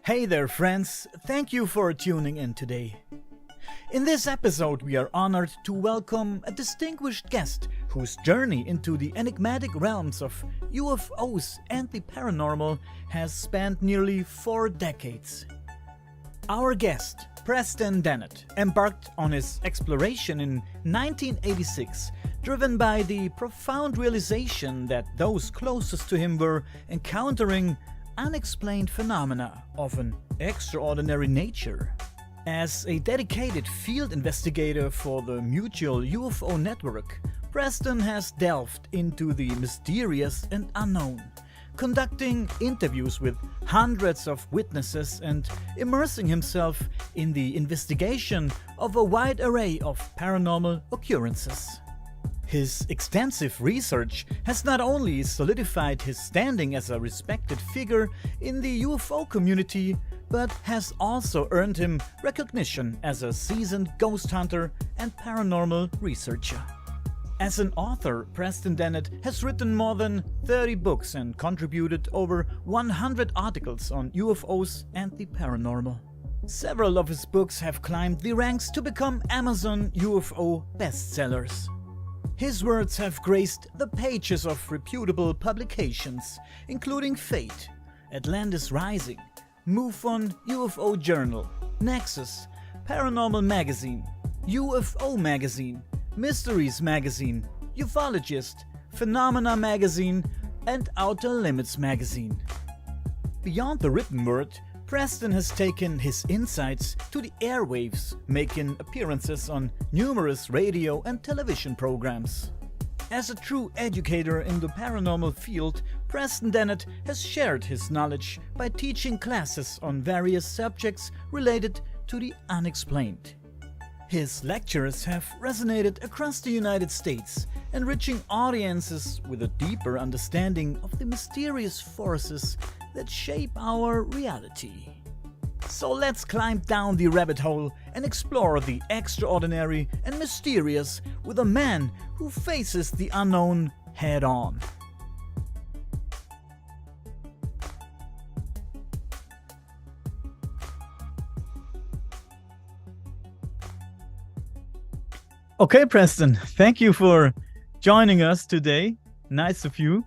Hey there, friends! Thank you for tuning in today. In this episode, we are honored to welcome a distinguished guest whose journey into the enigmatic realms of UFOs and the paranormal has spanned nearly 4 decades. Our guest, Preston Dennett, embarked on his exploration in 1986, driven by the profound realization that those closest to him were encountering unexplained phenomena of an extraordinary nature. As a dedicated field investigator for the Mutual UFO Network, Preston has delved into the mysterious and unknown, conducting interviews with hundreds of witnesses and immersing himself in the investigation of a wide array of paranormal occurrences. His extensive research has not only solidified his standing as a respected figure in the UFO community, but has also earned him recognition as a seasoned ghost hunter and paranormal researcher. As an author, Preston Dennett has written more than 30 books and contributed over 100 articles on UFOs and the paranormal. Several of his books have climbed the ranks to become Amazon UFO bestsellers. His words have graced the pages of reputable publications, including Fate, Atlantis Rising, MUFON UFO Journal, Nexus, Paranormal Magazine, UFO Magazine, Mysteries Magazine, Ufologist, Phenomena Magazine, and Outer Limits Magazine. Beyond the written word, Preston has taken his insights to the airwaves, making appearances on numerous radio and television programs. As a true educator in the paranormal field, Preston Dennett has shared his knowledge by teaching classes on various subjects related to the unexplained. His lectures have resonated across the United States, enriching audiences with a deeper understanding of the mysterious forces that shape our reality. So let's climb down the rabbit hole and explore the extraordinary and mysterious with a man who faces the unknown head-on. Okay, Preston, thank you for joining us today. Nice of you.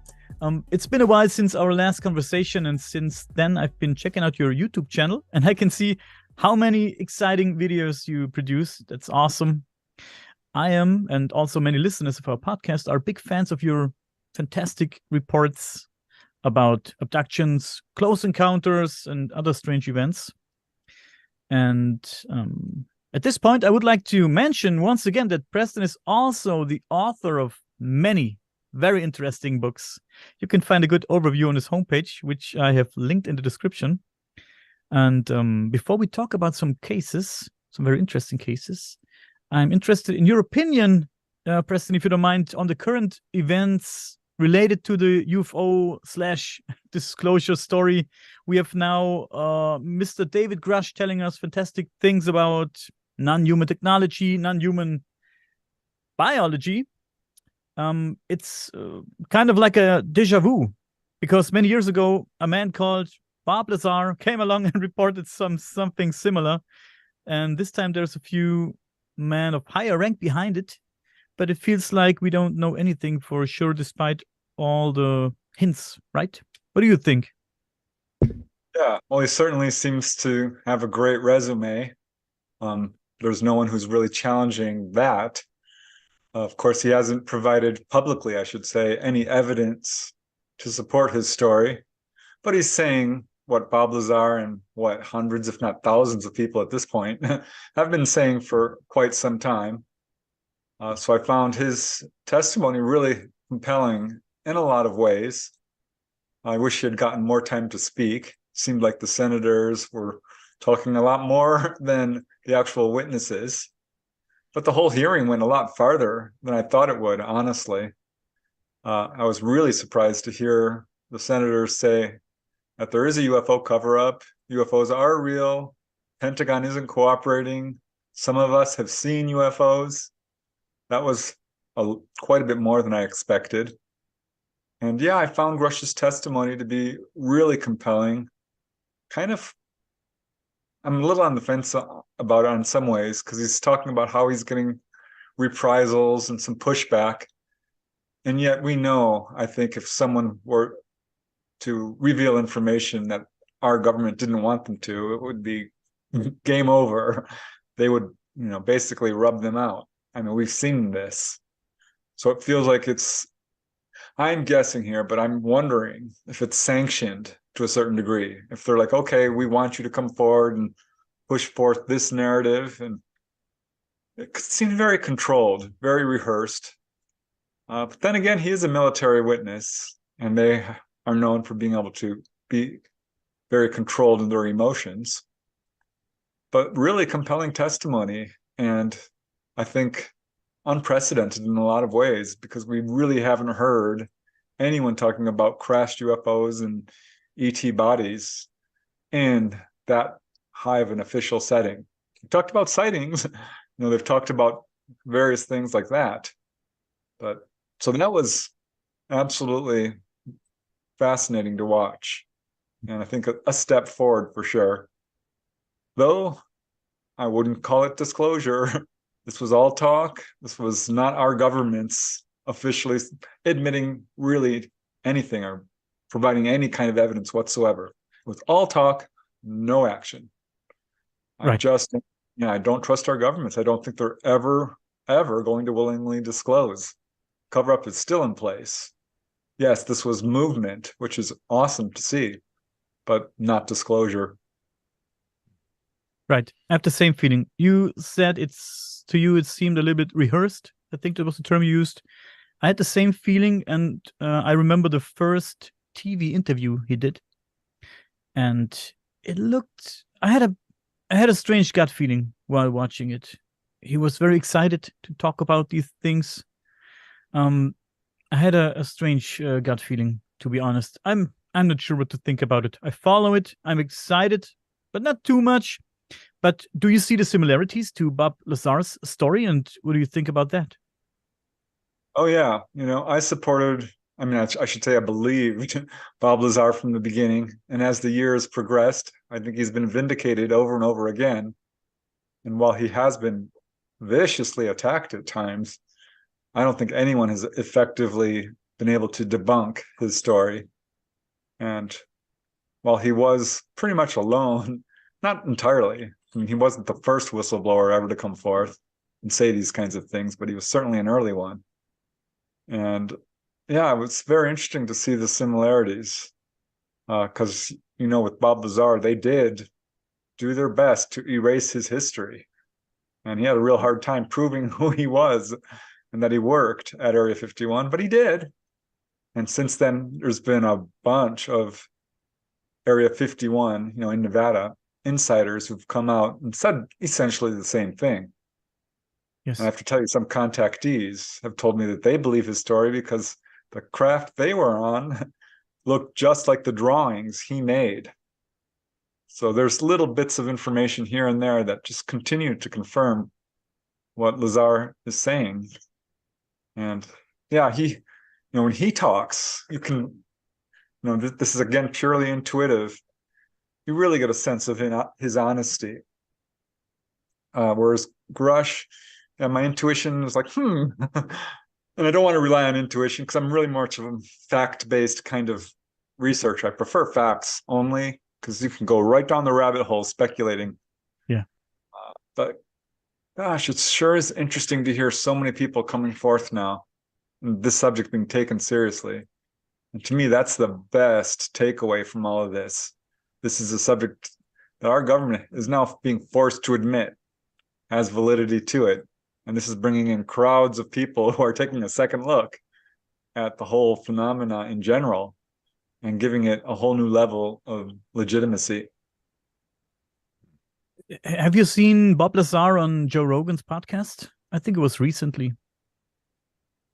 It's been a while since our last conversation, and since then I've been checking out your YouTube channel, and I can see how many exciting videos you produce. That's awesome. I am, and also many listeners of our podcast, are big fans of your fantastic reports about abductions, close encounters, and other strange events. And at this point, I would like to mention once again that Preston is also the author of many very interesting books. You can find a good overview on his homepage, which I have linked in the description. And before we talk about some cases, some very interesting cases, I'm interested in your opinion, Preston, if you don't mind, on the current events related to the UFO/disclosure story. We have now Mr. David Grush telling us fantastic things about non-human technology, non-human biology. It's kind of like a deja vu, because many years ago, a man called Bob Lazar came along and reported something similar. And this time there's a few men of higher rank behind it, but it feels like we don't know anything for sure, despite all the hints, right? What do you think? Yeah, well, he certainly seems to have a great resume. There's no one who's really challenging that. Of course, he hasn't provided publicly, I should say, any evidence to support his story. But he's saying what Bob Lazar and what hundreds, if not thousands of people at this point have been saying for quite some time. So I found his testimony really compelling in a lot of ways. I wish he had gotten more time to speak. Seemed like the senators were talking a lot more than the actual witnesses. But the whole hearing went a lot farther than I thought it would, honestly. I was really surprised to hear the senators say that there is a UFO cover-up, UFOs are real, Pentagon isn't cooperating, some of us have seen UFOs. That was quite a bit more than I expected. And yeah, I found Grush's testimony to be really compelling, kind of I'm a little on the fence about it in some ways, because he's talking about how he's getting reprisals and some pushback. And yet we know, I think, if someone were to reveal information that our government didn't want them to, it would be game over. They would, basically rub them out. I mean, we've seen this. So it feels like I'm guessing here, but I'm wondering if it's sanctioned to a certain degree. If they're like, okay, we want you to come forward and push forth this narrative. And it seems very controlled, very rehearsed. But then again, he is a military witness, and they are known for being able to be very controlled in their emotions. But really compelling testimony, and I think unprecedented in a lot of ways, because we really haven't heard anyone talking about crashed UFOs and ET bodies in that high of an official setting. We talked about sightings, they've talked about various things like that. But so that was absolutely fascinating to watch. And I think a step forward for sure. Though I wouldn't call it disclosure. This was all talk. This was not our government's officially admitting really anything or providing any kind of evidence whatsoever. It was all talk, no action. Right. I don't trust our governments. I don't think they're ever going to willingly disclose. Cover-up is still in place. Yes, this was movement, which is awesome to see, but not disclosure. Right. I have the same feeling. You said it seemed a little bit rehearsed. I think that was the term you used. I had the same feeling, and I remember the first TV interview he did, and it looked. I had a strange gut feeling while watching it. He was very excited to talk about these things. I had a strange gut feeling, to be honest. I'm not sure what to think about it. I follow it. I'm excited, but not too much. But do you see the similarities to Bob Lazar's story, and what do you think about that? Oh yeah, I supported. I should say I believed Bob Lazar from the beginning, and as the years progressed, I think he's been vindicated over and over again. And while he has been viciously attacked at times, I don't think anyone has effectively been able to debunk his story. And while he was pretty much alone, not entirely. I mean, he wasn't the first whistleblower ever to come forth and say these kinds of things, but he was certainly an early one. And yeah, it was very interesting to see the similarities. Because, with Bob Lazar, they did do their best to erase his history. And he had a real hard time proving who he was and that he worked at Area 51, but he did. And since then, there's been a bunch of Area 51, in Nevada, insiders who've come out and said essentially the same thing. Yes. And I have to tell you, some contactees have told me that they believe his story because the craft they were on looked just like the drawings he made. So there's little bits of information here and there that just continue to confirm what Lazar is saying. And yeah, when he talks, you can, this is again purely intuitive. You really get a sense of his honesty. Whereas Grush, my intuition is like, and I don't want to rely on intuition because I'm really much of a fact-based kind of researcher. I prefer facts only because you can go right down the rabbit hole speculating. Yeah. But gosh, it sure is interesting to hear so many people coming forth now, and this subject being taken seriously. And to me, that's the best takeaway from all of this. This is a subject that our government is now being forced to admit has validity to it. And this is bringing in crowds of people who are taking a second look at the whole phenomena in general and giving it a whole new level of legitimacy. Have you seen Bob Lazar on Joe Rogan's podcast? I think it was recently.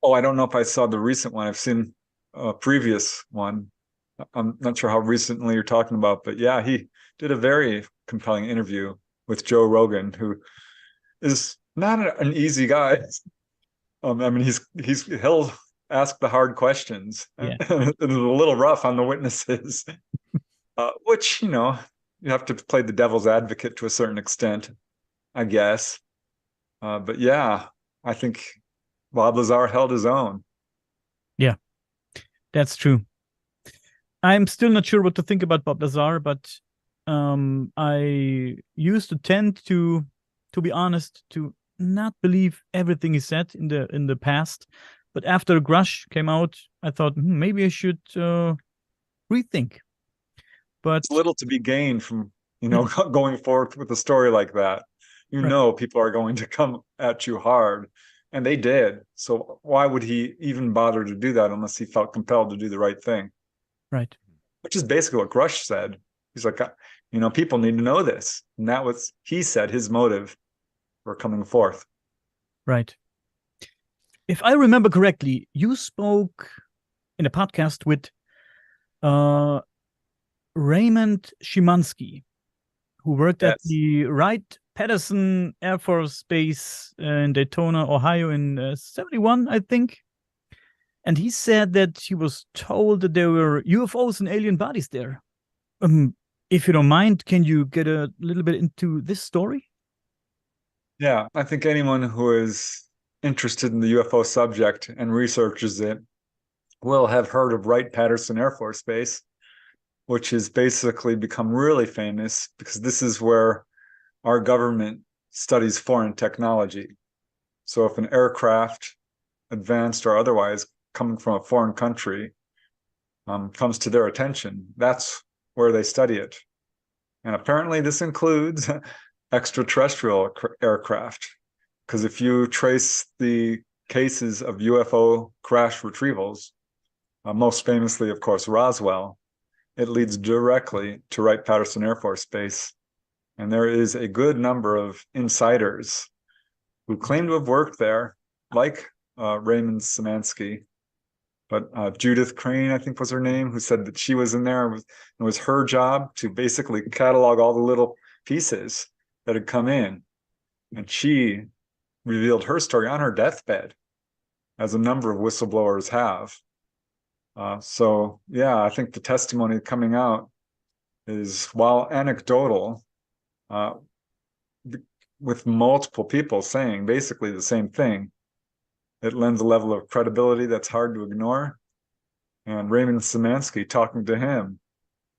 Oh, I don't know if I saw the recent one. I've seen a previous one. I'm not sure how recently you're talking about, but yeah, he did a very compelling interview with Joe Rogan, who is not an easy guy. He'll ask the hard questions. Yeah. It's a little rough on the witnesses, which you have to play the devil's advocate to a certain extent, I guess. But yeah, I think Bob Lazar held his own. Yeah, that's true. I'm still not sure what to think about Bob Lazar, but I used to tend to be honest, to not believe everything he said in the past. But after Grush came out, I thought maybe I should rethink. But It's little to be gained from, going forth with a story like that. right, People are going to come at you hard, and they did. So why would he even bother to do that unless he felt compelled to do the right thing? right, Which is basically what Grush said. He's like, people need to know this. And that was, he said, his motive for coming forth. right. If I remember correctly, you spoke in a podcast with uh, Raymond Szymanski, who worked at Yes. the Wright-Patterson Air Force Base in Daytona, Ohio in 71, I think. And he said that he was told that there were UFOs and alien bodies there. If you don't mind, can you get a little bit into this story? Yeah, I think anyone who is interested in the UFO subject and researches it will have heard of Wright-Patterson Air Force Base, which has basically become really famous because this is where our government studies foreign technology. So if an aircraft, advanced or otherwise, coming from a foreign country, comes to their attention, that's where they study it. And apparently this includes extraterrestrial aircraft, because if you trace the cases of UFO crash retrievals, most famously, of course, Roswell, it leads directly to Wright-Patterson Air Force Base. And there is a good number of insiders who claim to have worked there, like Raymond Szymanski. But Judith Crane, I think was her name, who said that she was in there. It was her job to basically catalog all the little pieces that had come in. And she revealed her story on her deathbed, as a number of whistleblowers have. So, yeah, I think the testimony coming out is, while anecdotal, with multiple people saying basically the same thing, it lends a level of credibility that's hard to ignore. And Raymond Szymanski, talking to him,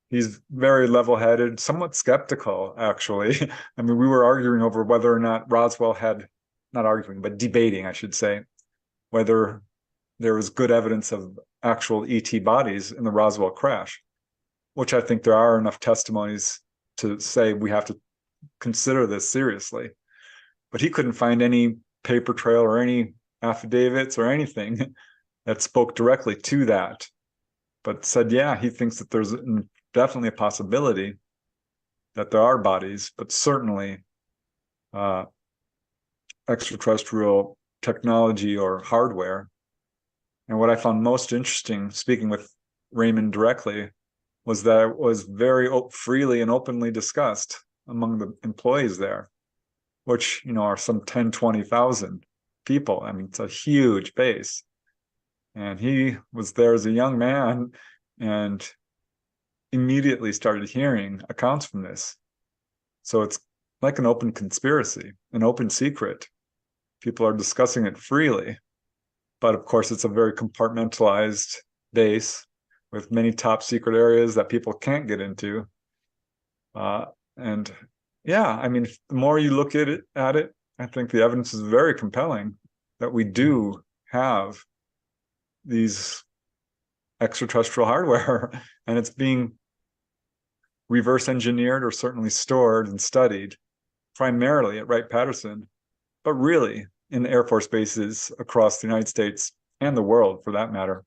he's very level-headed, somewhat skeptical, actually. I mean, we were arguing over whether or not Roswell had, not arguing, but debating, I should say, whether there was good evidence of actual ET bodies in the Roswell crash, which I think there are enough testimonies to say we have to consider this seriously. But he couldn't find any paper trail or any affidavits or anything that spoke directly to that, but said, yeah, he thinks that there's definitely a possibility that there are bodies, but certainly extraterrestrial technology or hardware. And what I found most interesting, speaking with Raymond directly, was that it was very freely and openly discussed among the employees there, which, are some 10, 20,000 people. I mean, it's a huge base. And he was there as a young man and immediately started hearing accounts from this. So it's like an open conspiracy, an open secret. People are discussing it freely. But of course, it's a very compartmentalized base with many top secret areas that people can't get into. And yeah, I mean, the more you look at it, I think the evidence is very compelling that we do have these extraterrestrial hardware, and it's being reverse engineered or certainly stored and studied primarily at Wright-Patterson, but really in Air Force bases across the United States and the world, for that matter.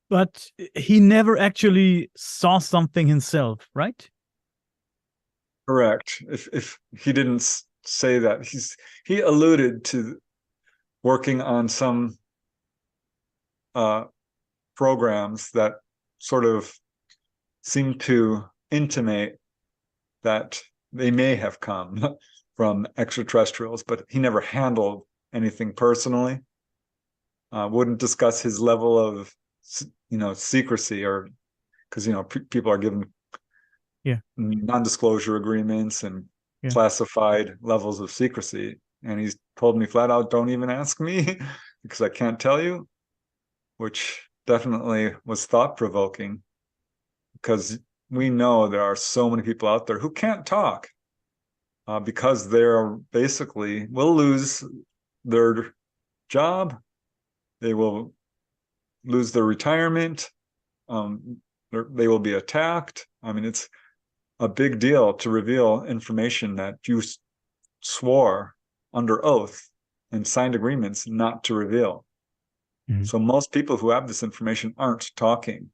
But he never actually saw something himself, right? Correct. If he didn't say that, he alluded to working on some programs that sort of seem to intimate that they may have come from extraterrestrials, but he never handled anything personally. Wouldn't discuss his level of secrecy, or because people are given Yeah. non-disclosure agreements and Yeah. classified levels of secrecy. And he's told me flat out, don't even ask me because I can't tell you, which definitely was thought-provoking because we know there are so many people out there who can't talk because they're basically will lose their job, they will lose their retirement, they will be attacked. I mean, it's a big deal to reveal information that you swore under oath and signed agreements not to reveal. Mhm. So most people who have this information aren't talking.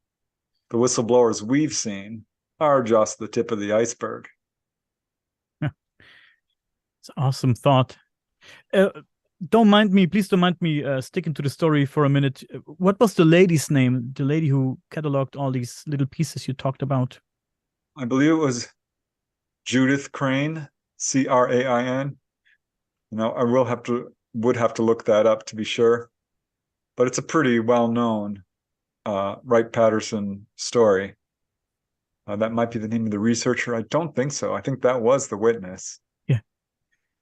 The whistleblowers we've seen are just the tip of the iceberg. Yeah. It's an awesome thought. Uh, don't mind me, please don't mind me sticking to the story for a minute. What was the lady's name? The lady who cataloged all these little pieces you talked about? I believe it was Judith Crane, Crain. I would have to look that up to be sure, but it's a pretty well-known Wright-Patterson story. That might be the name of the researcher. I don't think so. I think that was the witness. Yeah.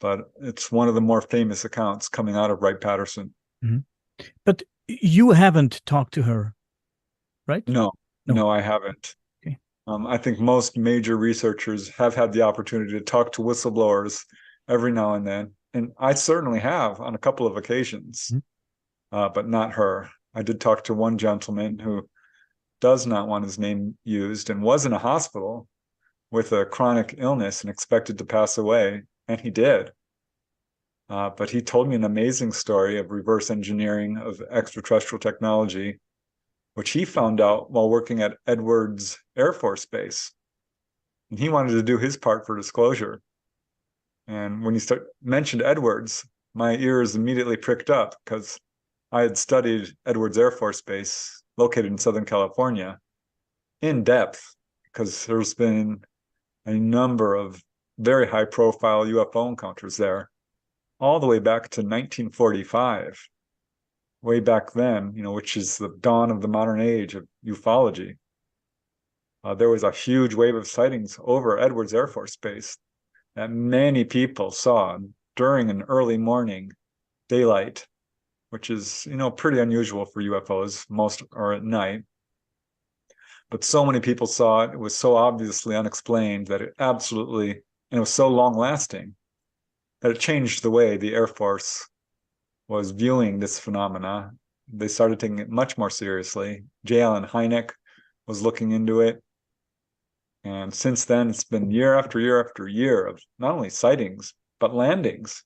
But it's one of the more famous accounts coming out of Wright-Patterson. Mm-hmm. But you haven't talked to her, right? No, I haven't. Okay. I think most major researchers have had the opportunity to talk to whistleblowers every now and then, and I certainly have on a couple of occasions, but not her. I did talk to one gentleman who does not want his name used and was in a hospital with a chronic illness and expected to pass away, and he did. But he told me an amazing story of reverse engineering of extraterrestrial technology, which he found out while working at Edwards Air Force Base. And he wanted to do his part for disclosure. And when he mentioned Edwards, my ears immediately pricked up because I had studied Edwards Air Force Base, located in Southern California, in depth, because there's been a number of very high-profile UFO encounters there, all the way back to 1945. Way back then, which is the dawn of the modern age of ufology. There was a huge wave of sightings over Edwards Air Force Base that many people saw during an early morning daylight, which is, pretty unusual for UFOs. Most are at night. But so many people saw it. It was so obviously unexplained that and it was so long lasting that it changed the way the Air Force was viewing this phenomena. They started taking it much more seriously. J. Allen Hynek was looking into it. And since then, it's been year after year after year of not only sightings, but landings.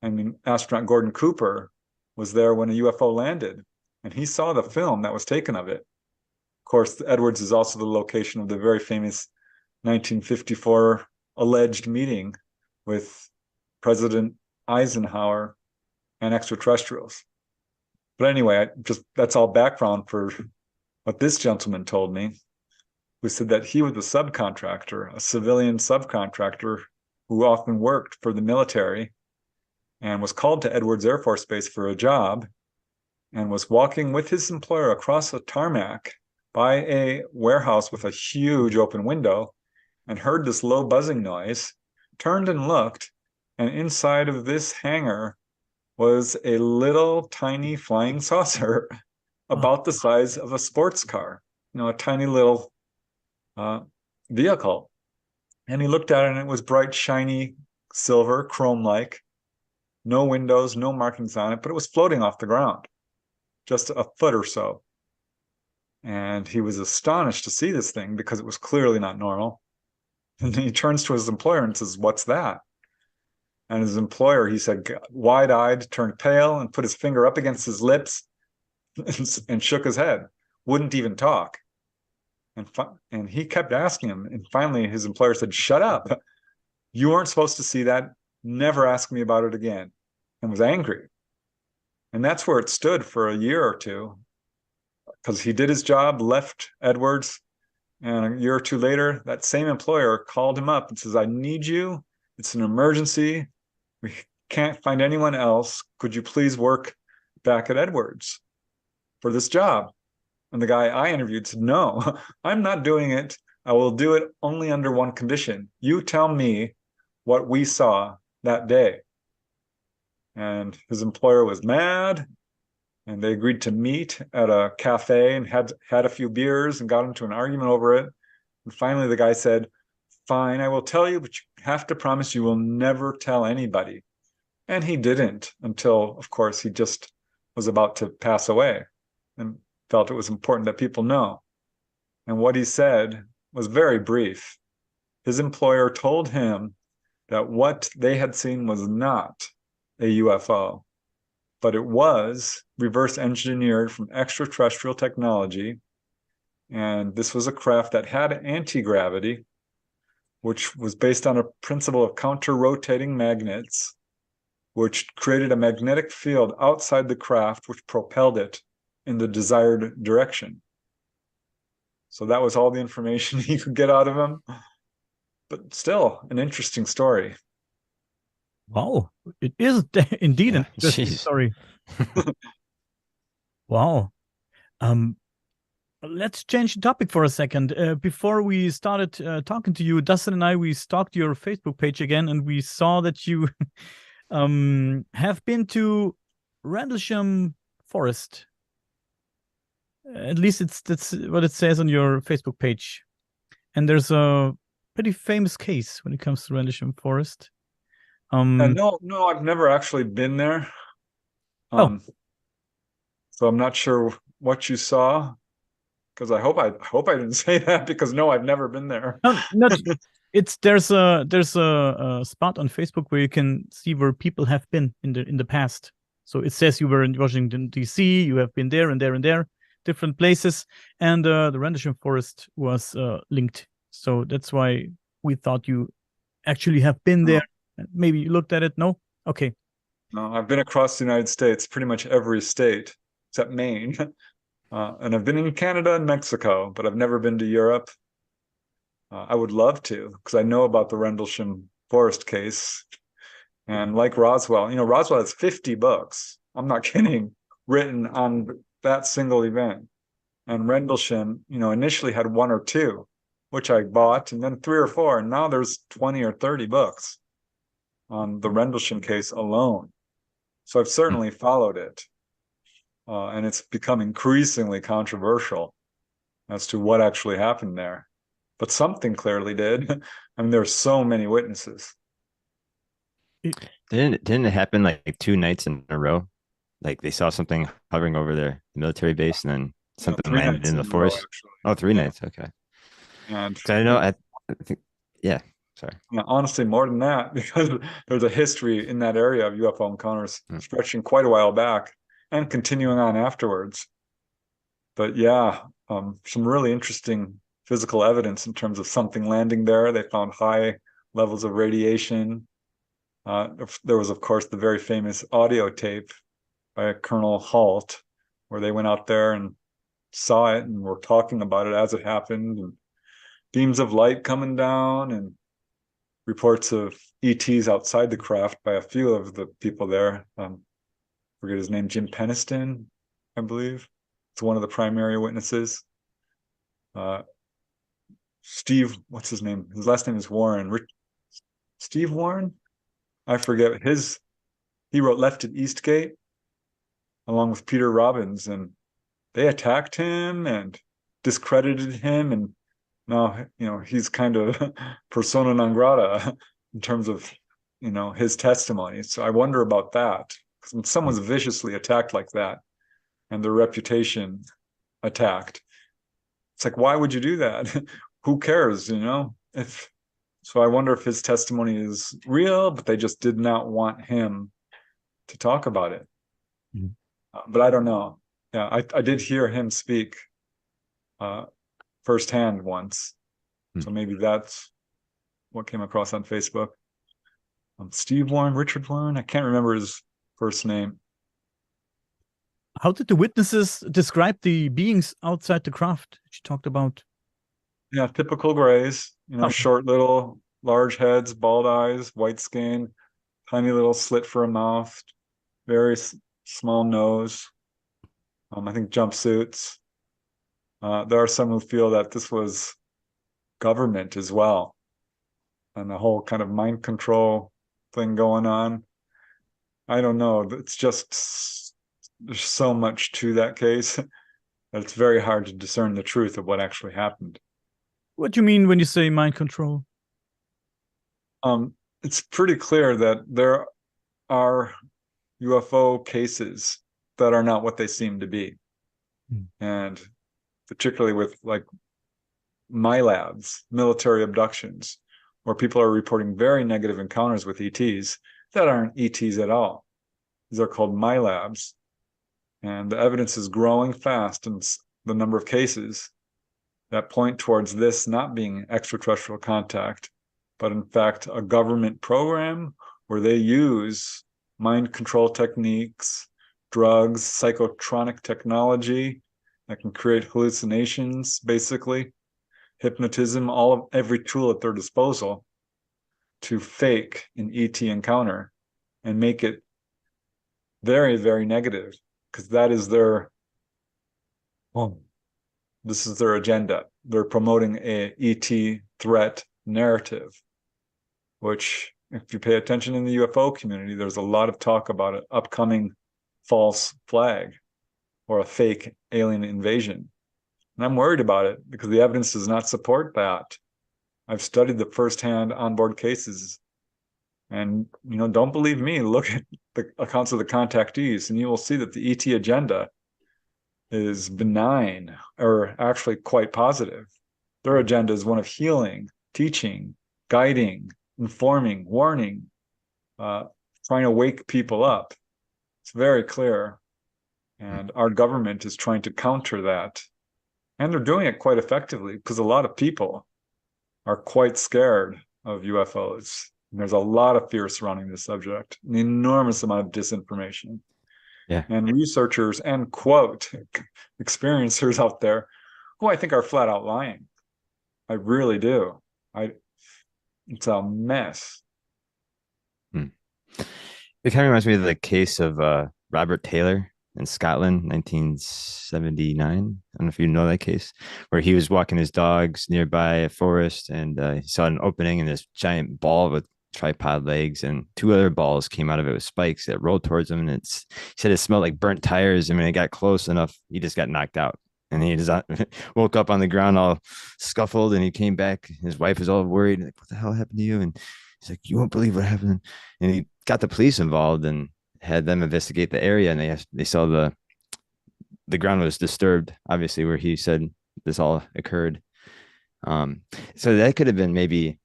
I mean, astronaut Gordon Cooper was there when a UFO landed, and he saw the film that was taken of it. Of course, Edwards is also the location of the very famous 1954 alleged meeting with President Eisenhower and extraterrestrials. But anyway, that's all background for what this gentleman told me, who said that he was a subcontractor, a civilian subcontractor who often worked for the military and was called to Edwards Air Force Base for a job and was walking with his employer across a tarmac by a warehouse with a huge open window and heard this low buzzing noise, turned and looked, and inside of this hangar was a little tiny flying saucer about the size of a sports car, a tiny little vehicle. And he looked at it and it was bright, shiny silver, chrome-like, no windows, no markings on it, but it was floating off the ground, just a foot or so. And he was astonished to see this thing because it was clearly not normal. And he turns to his employer and says, "What's that?" And his employer, he said, wide-eyed, turned pale and put his finger up against his lips and shook his head, wouldn't even talk. And he kept asking him. And finally, his employer said, "Shut up. You weren't supposed to see that. Never ask me about it again," and was angry. And that's where it stood for a year or two, because he did his job, left Edwards, and a year or two later, that same employer called him up and says, "I need you. It's an emergency. We can't find anyone else. Could you please work back at Edwards for this job?" And the guy I interviewed said, "No, I'm not doing it I will do it only under one condition. You tell me what we saw that day. And his employer was mad, and they agreed to meet at a cafe and had a few beers and got into an argument over it. And finally, the guy said, fine, I will tell you, but you have to promise you will never tell anybody. And he didn't until, of course, he just was about to pass away and felt it was important that people know. And what he said was very brief. His employer told him that what they had seen was not a UFO, but it was reverse engineered from extraterrestrial technology. And this was a craft that had anti-gravity, which was based on a principle of counter-rotating magnets, which created a magnetic field outside the craft, which propelled it in the desired direction. So that was all the information he could get out of him. But still, an interesting story. Wow, it is indeed an interesting story. Wow. Let's change the topic for a second. Before we started talking to you, Dustin and I, we stalked your Facebook page again, and we saw that you have been to Rendlesham Forest. At least that's what it says on your Facebook page. And there's a pretty famous case when it comes to Rendlesham Forest. No, I've never actually been there. So I'm not sure what you saw, because I hope I didn't say that, because no, I've never been there. No, there's a spot on Facebook where you can see where people have been in the past. So it says you were in Washington D.C., you have been there and there and there, different places, and the Rendlesham Forest was linked. So that's why we thought you actually have been there. Maybe you looked at it. No? Okay. No, I've been across the United States, pretty much every state except Maine. And I've been in Canada and Mexico, but I've never been to Europe. I would love to, because I know about the Rendlesham Forest case. And like Roswell, Roswell has 50 books, I'm not kidding, written on that single event. And Rendlesham, initially had 1 or 2, which I bought, and then 3 or 4, and now there's 20 or 30 books on the Rendlesham case alone. So I've certainly followed it. And it's become increasingly controversial as to what actually happened there. But something clearly did. I mean, there are so many witnesses. Didn't it happen like 2 nights in a row? Like they saw something hovering over their military base, and then something landed in the forest. Oh, 3 nights. Okay. And I know. I think, yeah. Sorry. Yeah, honestly, more than that, because there's a history in that area of UFO encounters stretching quite a while back and continuing on afterwards. But yeah, some really interesting physical evidence in terms of something landing there. They found high levels of radiation. There was, of course, the very famous audio tape by Colonel Halt, where they went out there and saw it and were talking about it as it happened, and beams of light coming down, and reports of ETs outside the craft by a few of the people there. Forget his name, Jim Peniston, I believe. It's one of the primary witnesses. Steve, what's his name? His last name is Warren. Steve Warren? I forget. He wrote Left at Eastgate along with Peter Robbins, and they attacked him and discredited him, and now he's kind of persona non grata in terms of his testimony. So I wonder about that, because when someone's viciously attacked like that and their reputation attacked, it's like, why would you do that? Who cares? So I wonder if his testimony is real, but they just did not want him to talk about it. But I don't know. Yeah, I did hear him speak firsthand once. So maybe that's what came across on Facebook. Steve Warren, Richard Warren, I can't remember his first name. How did the witnesses describe the beings outside the craft that you talked about? Yeah, typical grays, short little, large heads, bald eyes, white skin, tiny little slit for a mouth, very small nose. I think jumpsuits. There are some who feel that this was government as well, and the whole kind of mind control thing going on. I don't know. It's just, there's so much to that case that it's very hard to discern the truth of what actually happened. What do you mean when you say mind control? It's pretty clear that there are UFO cases that are not what they seem to be. And particularly with like MILABs, military abductions, where people are reporting very negative encounters with ETs that aren't ETs at all. These are called MILABs. And the evidence is growing fast in the number of cases that point towards this not being extraterrestrial contact, but in fact a government program where they use mind control techniques, drugs, psychotronic technology that can create hallucinations, basically, hypnotism, every tool at their disposal to fake an ET encounter and make it very, very negative, because that is this is their agenda. They're promoting a ET threat narrative, which, if you pay attention in the UFO community, there's a lot of talk about an upcoming false flag or a fake alien invasion. And I'm worried about it because the evidence does not support that. I've studied the firsthand onboard cases, and don't believe me, look at the accounts of the contactees, and you will see that the ET agenda is benign, or actually quite positive. Their agenda is one of healing, teaching, guiding, informing, warning, trying to wake people up. It's very clear. And our government is trying to counter that. And they're doing it quite effectively, because a lot of people are quite scared of UFOs. And there's a lot of fear surrounding this subject, an enormous amount of disinformation. Yeah. And researchers and, quote, experiencers out there who I think are flat out lying. I really do. It's a mess. It kind of reminds me of the case of Robert Taylor in Scotland, 1979. I don't know if you know that case, where he was walking his dogs nearby a forest, and he saw an opening in this giant ball with tripod legs, and two other balls came out of it with spikes that rolled towards him. And he said it smelled like burnt tires. And when it got close enough, he just got knocked out. And he just woke up on the ground all scuffled, and he came back. His wife was all worried, like, what the hell happened to you? And he's like, you won't believe what happened. And he got the police involved and had them investigate the area. And they saw the ground was disturbed, obviously, where he said this all occurred. So that could have been maybe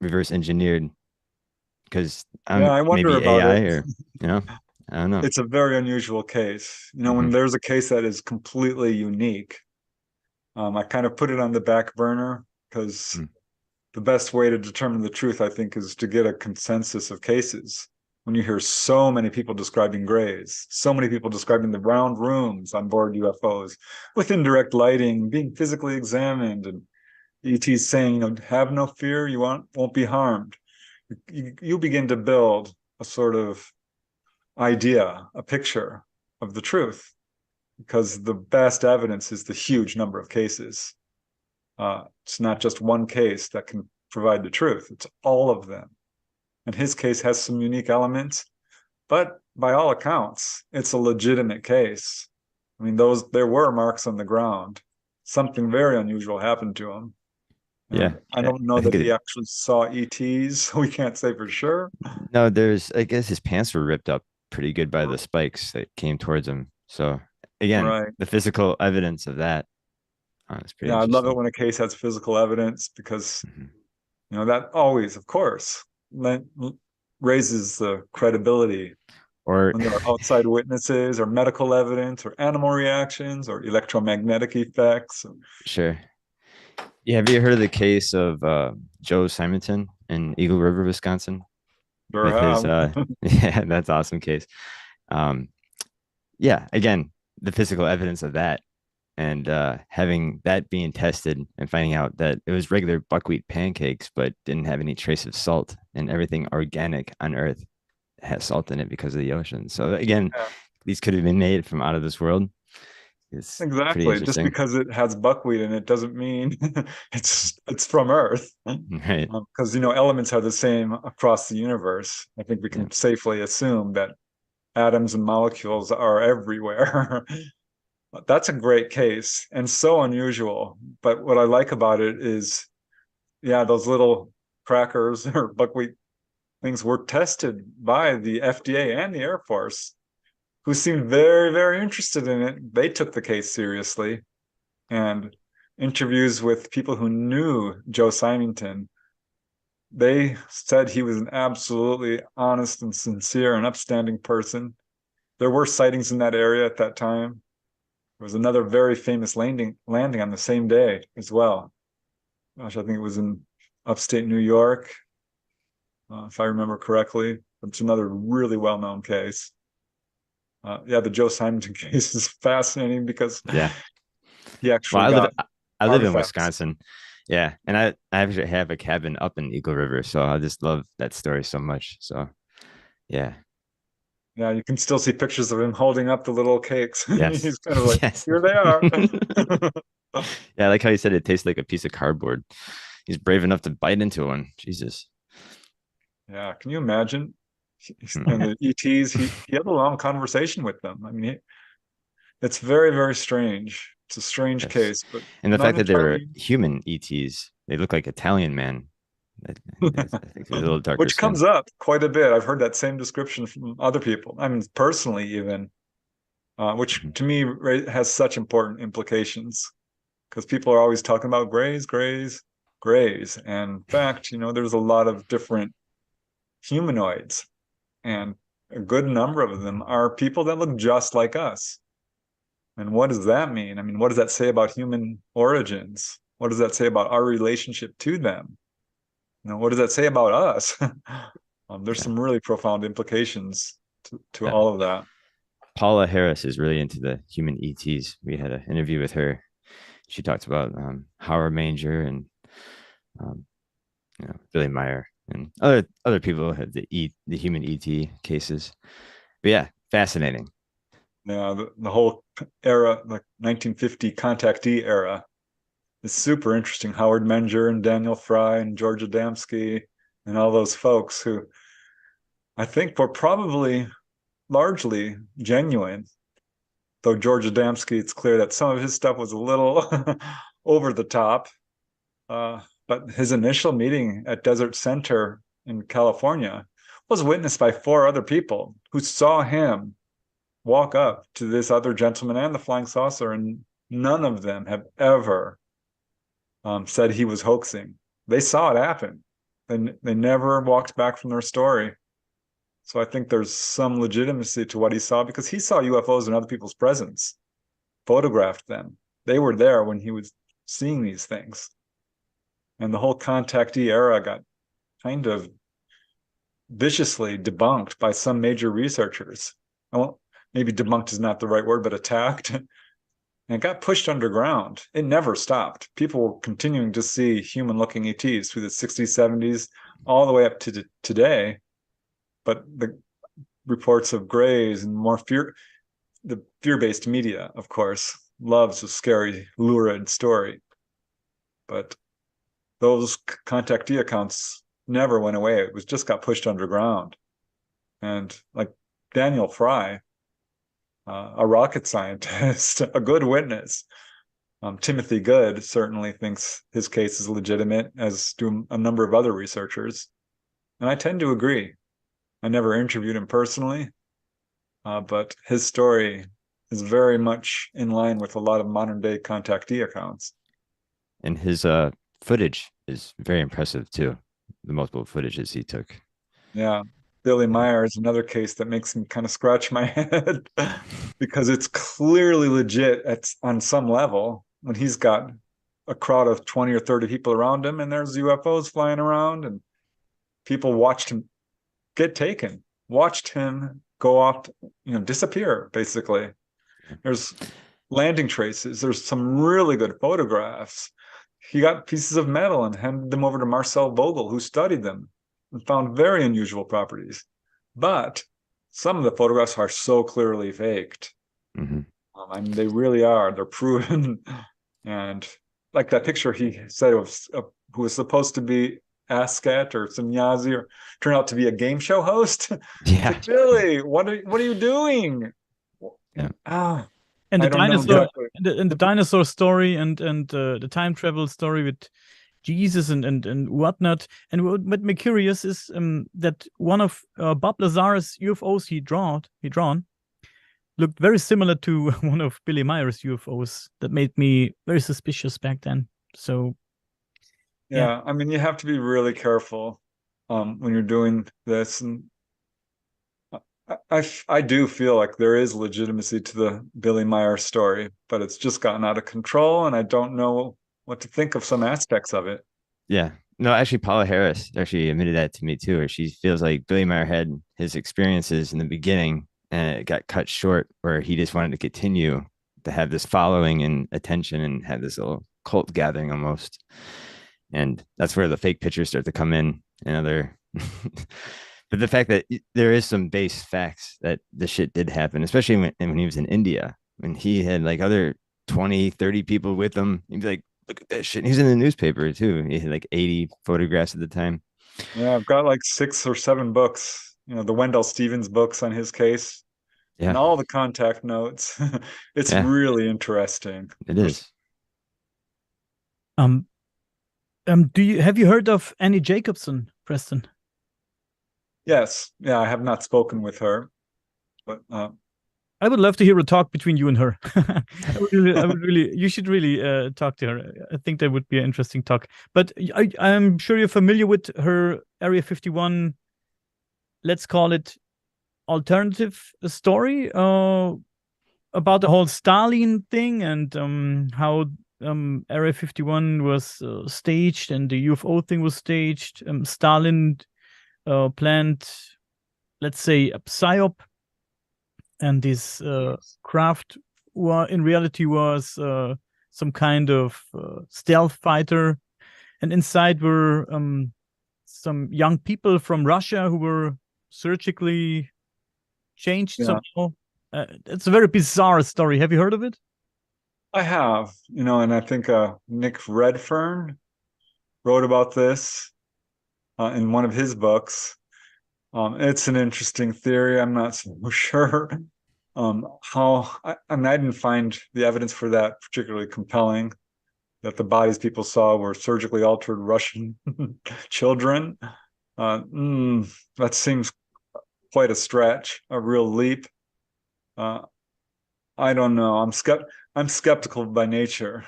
reverse engineered, because I wonder maybe about AI it. or I don't know. It's a very unusual case. When there's a case that is completely unique, I kind of put it on the back burner, because the best way to determine the truth, I think, is to get a consensus of cases. When you hear so many people describing grays, so many people describing the round rooms on board UFOs with indirect lighting, being physically examined, and ETs saying, have no fear, you won't be harmed. You begin to build a sort of idea, a picture of the truth, because the best evidence is the huge number of cases. It's not just one case that can provide the truth, it's all of them. And his case has some unique elements, but by all accounts, it's a legitimate case. I mean, there were marks on the ground. Something very unusual happened to him. Yeah. I don't know that he actually saw ETs. We can't say for sure. No, I guess his pants were ripped up pretty good by the spikes that came towards him. So again, the physical evidence of that is pretty I love interesting. it when a case has physical evidence, because that always, of course, raises the credibility. Or when there are outside witnesses or medical evidence or animal reactions or electromagnetic effects. sure. Yeah, have you heard of the case of Joe Simonton in Eagle River, Wisconsin? Sure With his have. yeah, that's awesome case. Yeah, again, the physical evidence of that, and having that being tested and finding out that it was regular buckwheat pancakes, but didn't have any trace of salt, and everything organic on Earth has salt in it because of the ocean. So again, these could have been made from out of this world. It's pretty Exactly. Just interesting. because it has buckwheat in it doesn't mean it's from Earth. Right. Because elements are the same across the universe. I think we Yeah. can safely assume that atoms and molecules are everywhere. That's a great case and so unusual. But what I like about it is, yeah, those little crackers or buckwheat things were tested by the FDA and the Air Force, who seemed very, very interested in it. They took the case seriously. And interviews with people who knew Joe Symington, they said he was an absolutely honest and sincere and upstanding person. There were sightings in that area at that time. There was another very famous landing on the same day as well. Gosh, I think it was in upstate New York, if I remember correctly. It's another really well-known case. Yeah, the Joe Symington case is fascinating because Yeah. he Well, actually got I live in artifacts. Wisconsin. Yeah, and I actually have a cabin up in Eagle River, so I just love that story so much. So yeah, Yeah, you can still see pictures of him holding up the little cakes. yes, He's kind of like, yes. here they are. Yeah, I like how you said it tastes like a piece of cardboard. He's brave enough to bite into one. Jesus. Yeah, can you imagine? Hmm. And the ETs, he had a long conversation with them. I mean, it's very, very strange. It's a strange Yes, case, but and the not fact that they were entirely, human ETs, they look like Italian men. I think they're a little darker which skin. comes up quite a bit. I've heard that same description from other people. I mean, personally, even, which Mhm. to me has such important implications because people are always talking about grays, grays, grays. And in fact, there's a lot of different humanoids, and a good number of them are people that look just like us. And what does that mean? I mean, what does that say about human origins? What does that say about our relationship to them? What does that say about us? There's Yeah, some really profound implications to yeah. all of that. Paula Harris is really into the human ETs. We had an interview with her. She talks about Howard Manger and um, Billy Meyer and other people had the human ET cases. But yeah, fascinating. Yeah, the whole era, like 1950 contactee era, is super interesting. Howard Menger and Daniel Fry and George Adamski and all those folks who I think were probably largely genuine. Though George Adamski, it's clear that some of his stuff was a little over the top. But his initial meeting at Desert Center in California was witnessed by 4 other people who saw him walk up to this other gentleman and the flying saucer, and none of them have ever said he was hoaxing. They saw it happen. They never walked back from their story. So I think there's some legitimacy to what he saw because he saw UFOs in other people's presence, photographed them. They were there when he was seeing these things. And the whole contactee era got kind of viciously debunked by some major researchers. Well, maybe debunked is not the right word, but attacked. And it got pushed underground. It never stopped. People were continuing to see human-looking ETs through the 60s, 70s, all the way up to today. But the reports of grays and more the fear-based media, of course, loves a scary, lurid story. But those contactee accounts never went away. It was just got pushed underground. And like Daniel Fry, a rocket scientist, a good witness, Timothy Good certainly thinks his case is legitimate, as do a number of other researchers. And I tend to agree. I never interviewed him personally, but his story is very much in line with a lot of modern day contactee accounts. And his footage is very impressive too. The multiple footages he took. Yeah. Billy Yeah. Meyer is another case that makes me kind of scratch my head because it's clearly legit on some level when he's got a crowd of 20 or 30 people around him and there's UFOs flying around and people watched him get taken, watched him go off, disappear, basically. There's landing traces. There's some really good photographs. He got pieces of metal and handed them over to Marcel Vogel, who studied them and found very unusual properties. But some of the photographs are so clearly faked. Hmm. I mean, they really are. They're proven. And like that picture he said of who was supposed to be Asket or Sanyazi, or turned out to be a game show host. Yeah. Like, Billy, what are you doing? Yeah. Ah, And the I don't know dinosaur, exactly. and the dinosaur story, and the time travel story with Jesus and whatnot. And what made me curious is that one of Bob Lazar's UFOs he drawn looked very similar to one of Billy Meyer's UFOs. That made me very suspicious back then. So Yeah, I mean, you have to be really careful when you're doing this, and I do feel like there is legitimacy to the Billy Meyer story, but it's just gotten out of control, and I don't know what to think of some aspects of it. Yeah. No, actually, Paula Harris actually admitted that to me too. Where she feels like Billy Meyer had his experiences in the beginning and it got cut short where he just wanted to continue to have this following and attention and have this little cult gathering almost. And that's where the fake pictures start to come in and other. But the fact that there is some base facts that the shit did happen, especially when he was in India, when he had like other 20, 30 people with him. He'd be like, look at that shit. And he was in the newspaper too. He had like 80 photographs at the time. Yeah, I've got like 6 or 7 books, the Wendell Stevens books on his case, and Yeah. all the contact notes. It's Yeah. really interesting. It is. um have you heard of Annie Jacobson, Preston? Yes, yeah, I have not spoken with her, but I would love to hear a talk between you and her. I would really, you should really talk to her. I think that would be an interesting talk. But I'm sure you're familiar with her Area 51, let's call it alternative story about the whole Stalin thing, and how Area 51 was staged and the UFO thing was staged. Stalin planned, let's say, a psyop, and this craft in reality was some kind of stealth fighter, and inside were some young people from Russia who were surgically changed somehow. It's a very bizarre story. Have you heard of it? I have, and I think Nick Redfern wrote about this in one of his books. It's an interesting theory. I'm not so sure how. I mean, I didn't find the evidence for that particularly compelling. That the bodies people saw were surgically altered Russian children. That seems quite a stretch, a real leap. I don't know. I'm skeptical by nature.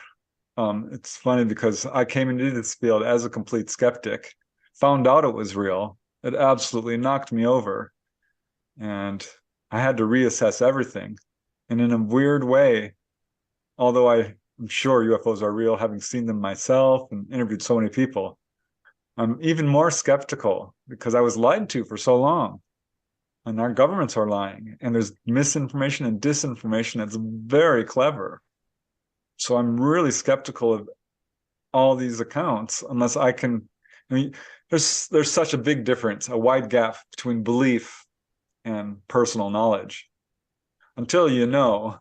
It's funny because I came into this field as a complete skeptic, found out it was real. It absolutely knocked me over, and I had to reassess everything. And in a weird way, although I'm sure UFOs are real, having seen them myself and interviewed so many people, I'm even more skeptical because I was lied to for so long. And our governments are lying, and there's misinformation and disinformation that's very clever. So I'm really skeptical of all these accounts unless I mean, there's such a big difference, a wide gap between belief and personal knowledge. Until you know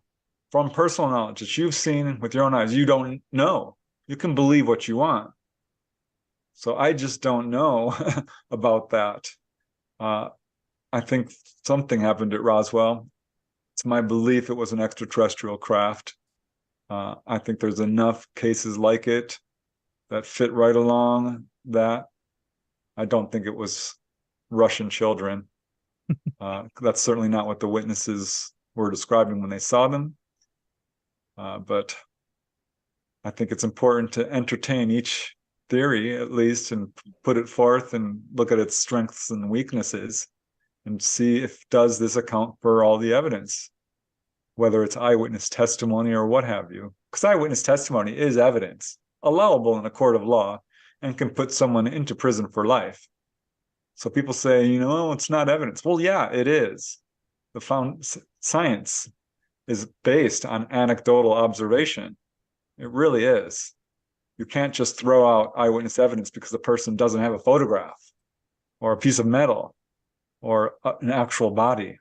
from personal knowledge that you've seen with your own eyes, you don't know. You can believe what you want. So I just don't know about that. I think something happened at Roswell. It's my belief it was an extraterrestrial craft. I think there's enough cases like it that fit right along that. I don't think it was Russian children. That's certainly not what the witnesses were describing when they saw them. But I think it's important to entertain each theory, at least, and put it forth and look at its strengths and weaknesses and see if does this account for all the evidence, whether it's eyewitness testimony or what have you. Because eyewitness testimony is evidence, allowable in a court of law, and can put someone into prison for life. So people say, oh, it's not evidence. Well, yeah, it is. Science is based on anecdotal observation. It really is. You can't just throw out eyewitness evidence because the person doesn't have a photograph or a piece of metal or an actual body.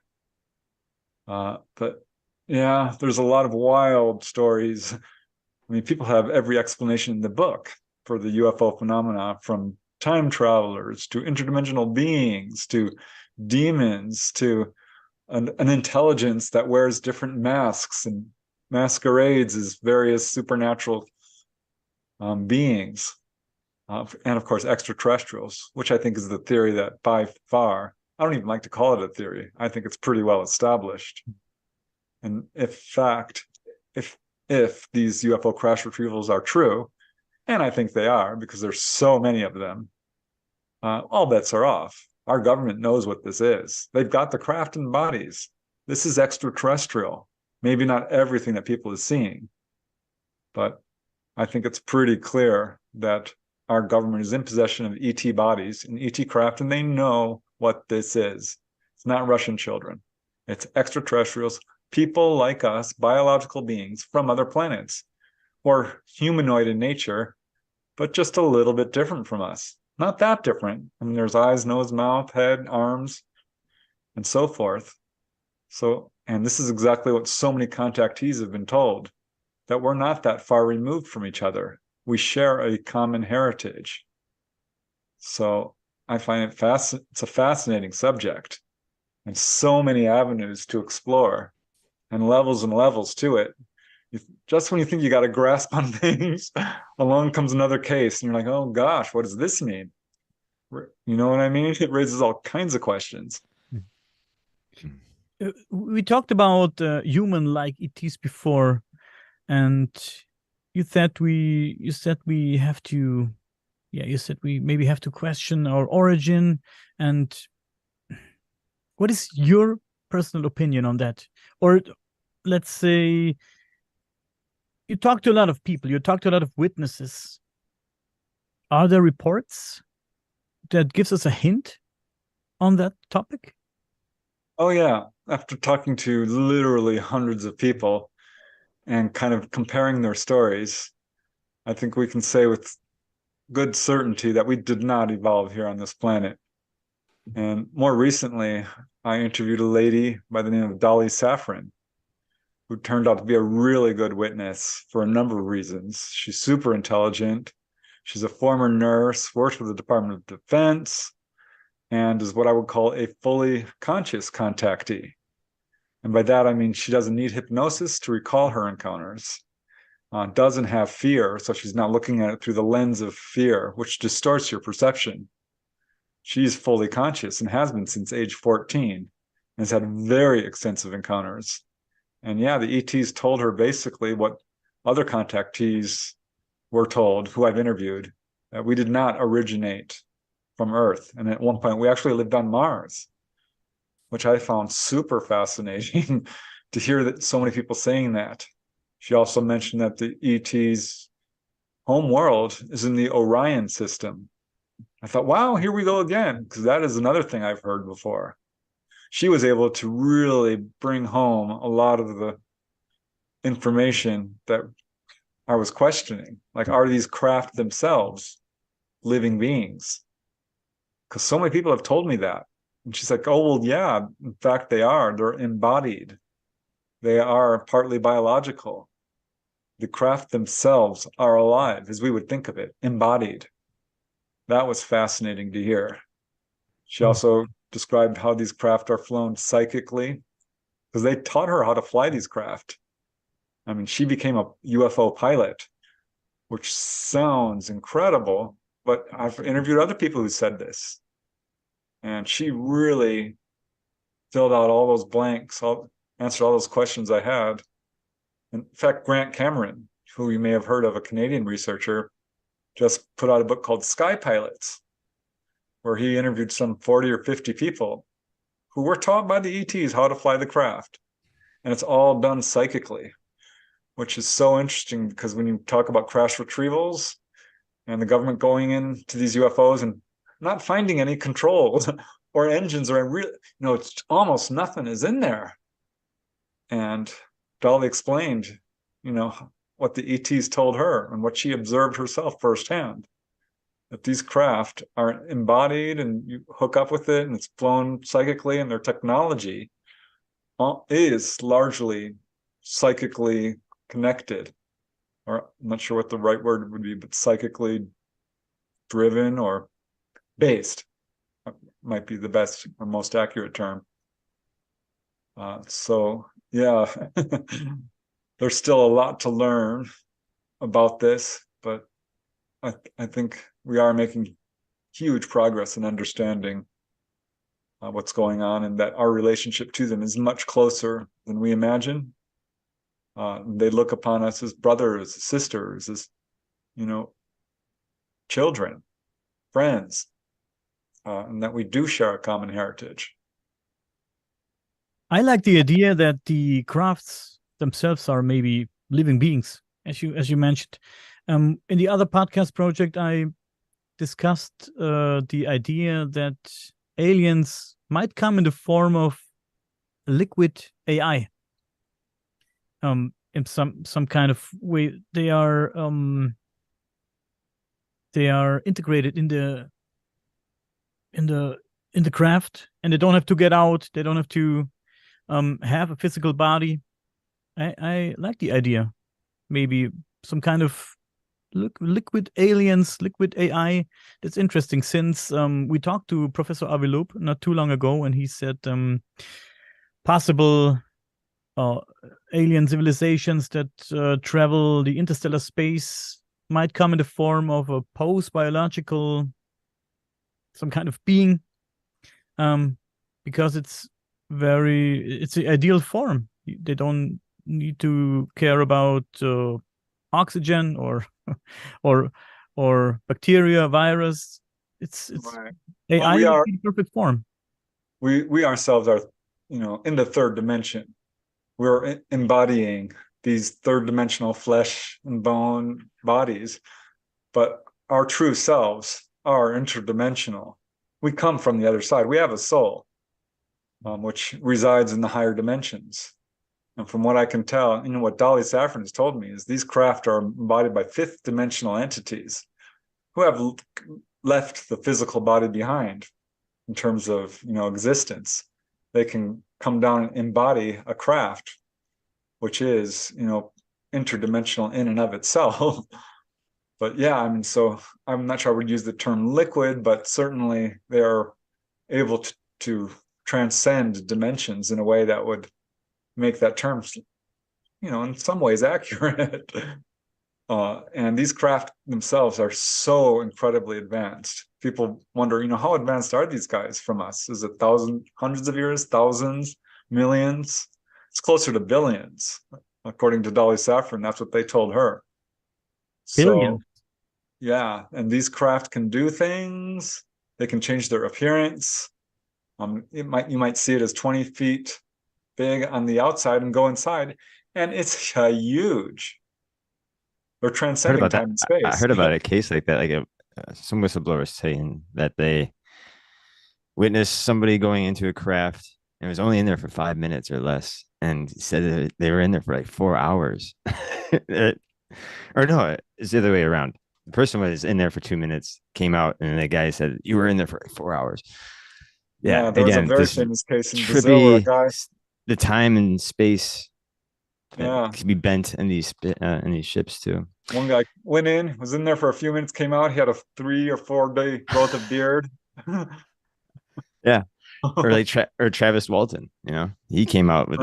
But Yeah, there's a lot of wild stories. I mean, people have every explanation in the book for the UFO phenomena, from time travelers to interdimensional beings to demons to an intelligence that wears different masks and masquerades as various supernatural beings. And of course, extraterrestrials, which I think is the theory that by far, I don't even like to call it a theory. I think it's pretty well established. And if these UFO crash retrievals are true, and I think they are because there's so many of them, all bets are off. Our government knows what this is. They've got the craft and bodies. This is extraterrestrial. Maybe not everything that people are seeing, but I think it's pretty clear that our government is in possession of ET bodies and ET craft, and they know what this is. It's not Russian children. It's extraterrestrials, people like us, biological beings from other planets, or humanoid in nature, but just a little bit different from us. Not that different. I mean, there's eyes, nose, mouth, head, arms, and so forth. So, and this is exactly what so many contactees have been told, that we're not that far removed from each other. We share a common heritage. So I find it's a fascinating subject, and so many avenues to explore and levels to it. Just when you think you got a grasp on things, along comes another case, and you're like, oh gosh, what does this mean? You know what I mean? It raises all kinds of questions. We talked about human-like ETs before, and you said we have to, yeah, you said we maybe have to question our origin. And what is your personal opinion on that? Or let's say you talk to a lot of people, you talk to a lot of witnesses. Are there reports that gives us a hint on that topic? Oh yeah, after talking to literally hundreds of people and kind of comparing their stories, I think we can say with good certainty that we did not evolve here on this planet. And more recently, I interviewed a lady by the name of Dolly Safran, who turned out to be a really good witness for a number of reasons. She's super intelligent. She's a former nurse, worked with the Department of Defense, and is what I would call a fully conscious contactee. And by that, I mean she doesn't need hypnosis to recall her encounters, doesn't have fear, so she's not looking at it through the lens of fear, which distorts your perception. She's fully conscious and has been since age 14, and has had very extensive encounters. And yeah, the ETs told her basically what other contactees were told, who I've interviewed, that we did not originate from Earth. And at one point, we actually lived on Mars, which I found super fascinating to hear that so many people saying that. She also mentioned that the ET's home world is in the Orion system. I thought, wow, here we go again, because that is another thing I've heard before. She was able to really bring home a lot of the information that I was questioning. Like, are these craft themselves living beings? Because so many people have told me that. And she's like, oh, well, yeah, in fact, they are. They're embodied. They are partly biological. The craft themselves are alive, as we would think of it, embodied. That was fascinating to hear. She also described how these craft are flown psychically, because they taught her how to fly these craft. I mean, she became a UFO pilot, which sounds incredible, but I've interviewed other people who said this. And she really filled out all those blanks, answered all those questions I had. In fact, Grant Cameron, who you may have heard of, a Canadian researcher, just put out a book called Sky Pilots, where he interviewed some 40 or 50 people who were taught by the ETs how to fly the craft. And it's all done psychically, which is so interesting, because when you talk about crash retrievals and the government going into these UFOs and not finding any controls or engines or it's almost nothing is in there. And Dolly explained, what the ETs told her and what she observed herself firsthand, that these craft are embodied and you hook up with it and it's flown psychically, and their technology is largely psychically connected, or I'm not sure what the right word would be, but psychically driven or based might be the best or most accurate term. So yeah, there's still a lot to learn about this, but I think we are making huge progress in understanding what's going on, and that our relationship to them is much closer than we imagine. They look upon us as brothers, sisters, as, children, friends, and that we do share a common heritage. I like the idea that the crafts themselves are maybe living beings, as you mentioned. In the other podcast project, I discussed the idea that aliens might come in the form of liquid AI. In some kind of way, they are integrated in the craft, and they don't have to get out. They don't have to have a physical body. I like the idea. Maybe some kind of liquid aliens, liquid AI. That's interesting, since we talked to Professor Aviloop not too long ago, and he said possible alien civilizations that travel the interstellar space might come in the form of a post-biological, some kind of being, because it's the ideal form. They don't need to care about oxygen or bacteria, virus. It's right. AI we are in the perfect form. We ourselves are, in the third dimension. We're embodying these third dimensional flesh and bone bodies, but our true selves are interdimensional. We come from the other side. We have a soul, which resides in the higher dimensions. And from what I can tell, what Dolly Saffron has told me is these craft are embodied by fifth dimensional entities who have left the physical body behind in terms of, existence. They can come down and embody a craft, which is, interdimensional in and of itself. But yeah, so I'm not sure I would use the term liquid, but certainly they're able to transcend dimensions in a way that would make that term, in some ways accurate. And these craft themselves are so incredibly advanced. People wonder, how advanced are these guys from us? Is it hundreds of years, thousands, millions? It's closer to billions, according to Dolly Saffron. That's what they told her. Billion. So, yeah, and these craft can do things. They can change their appearance. You might see it as 20 feet big on the outside and go inside, and it's huge. They're transcending time and space. I heard about a case like that, like some whistleblowers saying that they witnessed somebody going into a craft and was only in there for 5 minutes or less, and said that they were in there for like 4 hours. Or no, it's the other way around. The person was in there for 2 minutes, came out, and the guy said, "You were in there for like 4 hours." Yeah, there again, was a very famous case in Brazil where a guy, the time and space, yeah, can be bent in these ships too. One guy went in, was in there for a few minutes, came out. He had a 3 or 4 day growth of beard. Yeah, or like Travis Walton. He came out with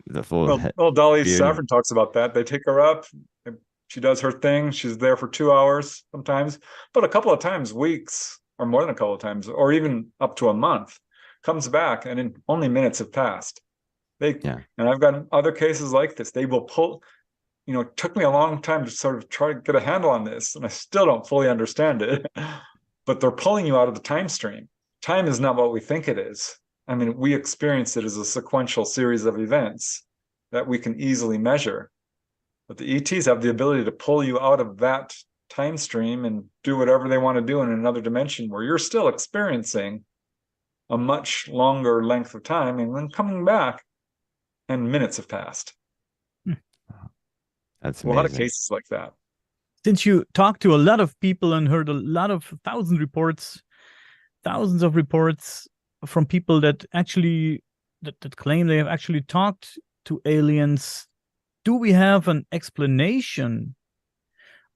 the full. Well, Dolly beard. Saffron talks about that. They take her up. She does her thing. She's there for 2 hours sometimes, but a couple of times, weeks, or more than a couple of times, or even up to a month, comes back, and in only minutes have passed. And I've got other cases like this. They will pull. It took me a long time to sort of try to get a handle on this, and I still don't fully understand it. But they're pulling you out of the time stream. Time is not what we think it is. We experience it as a sequential series of events that we can easily measure. But the ETs have the ability to pull you out of that time stream and do whatever they want to do in another dimension where you're still experiencing a much longer length of time, and then coming back, and minutes have passed. That's amazing. A lot of cases like that. Since you talked to a lot of people and heard a lot of thousands of reports from people that actually that claim they have actually talked to aliens, do we have an explanation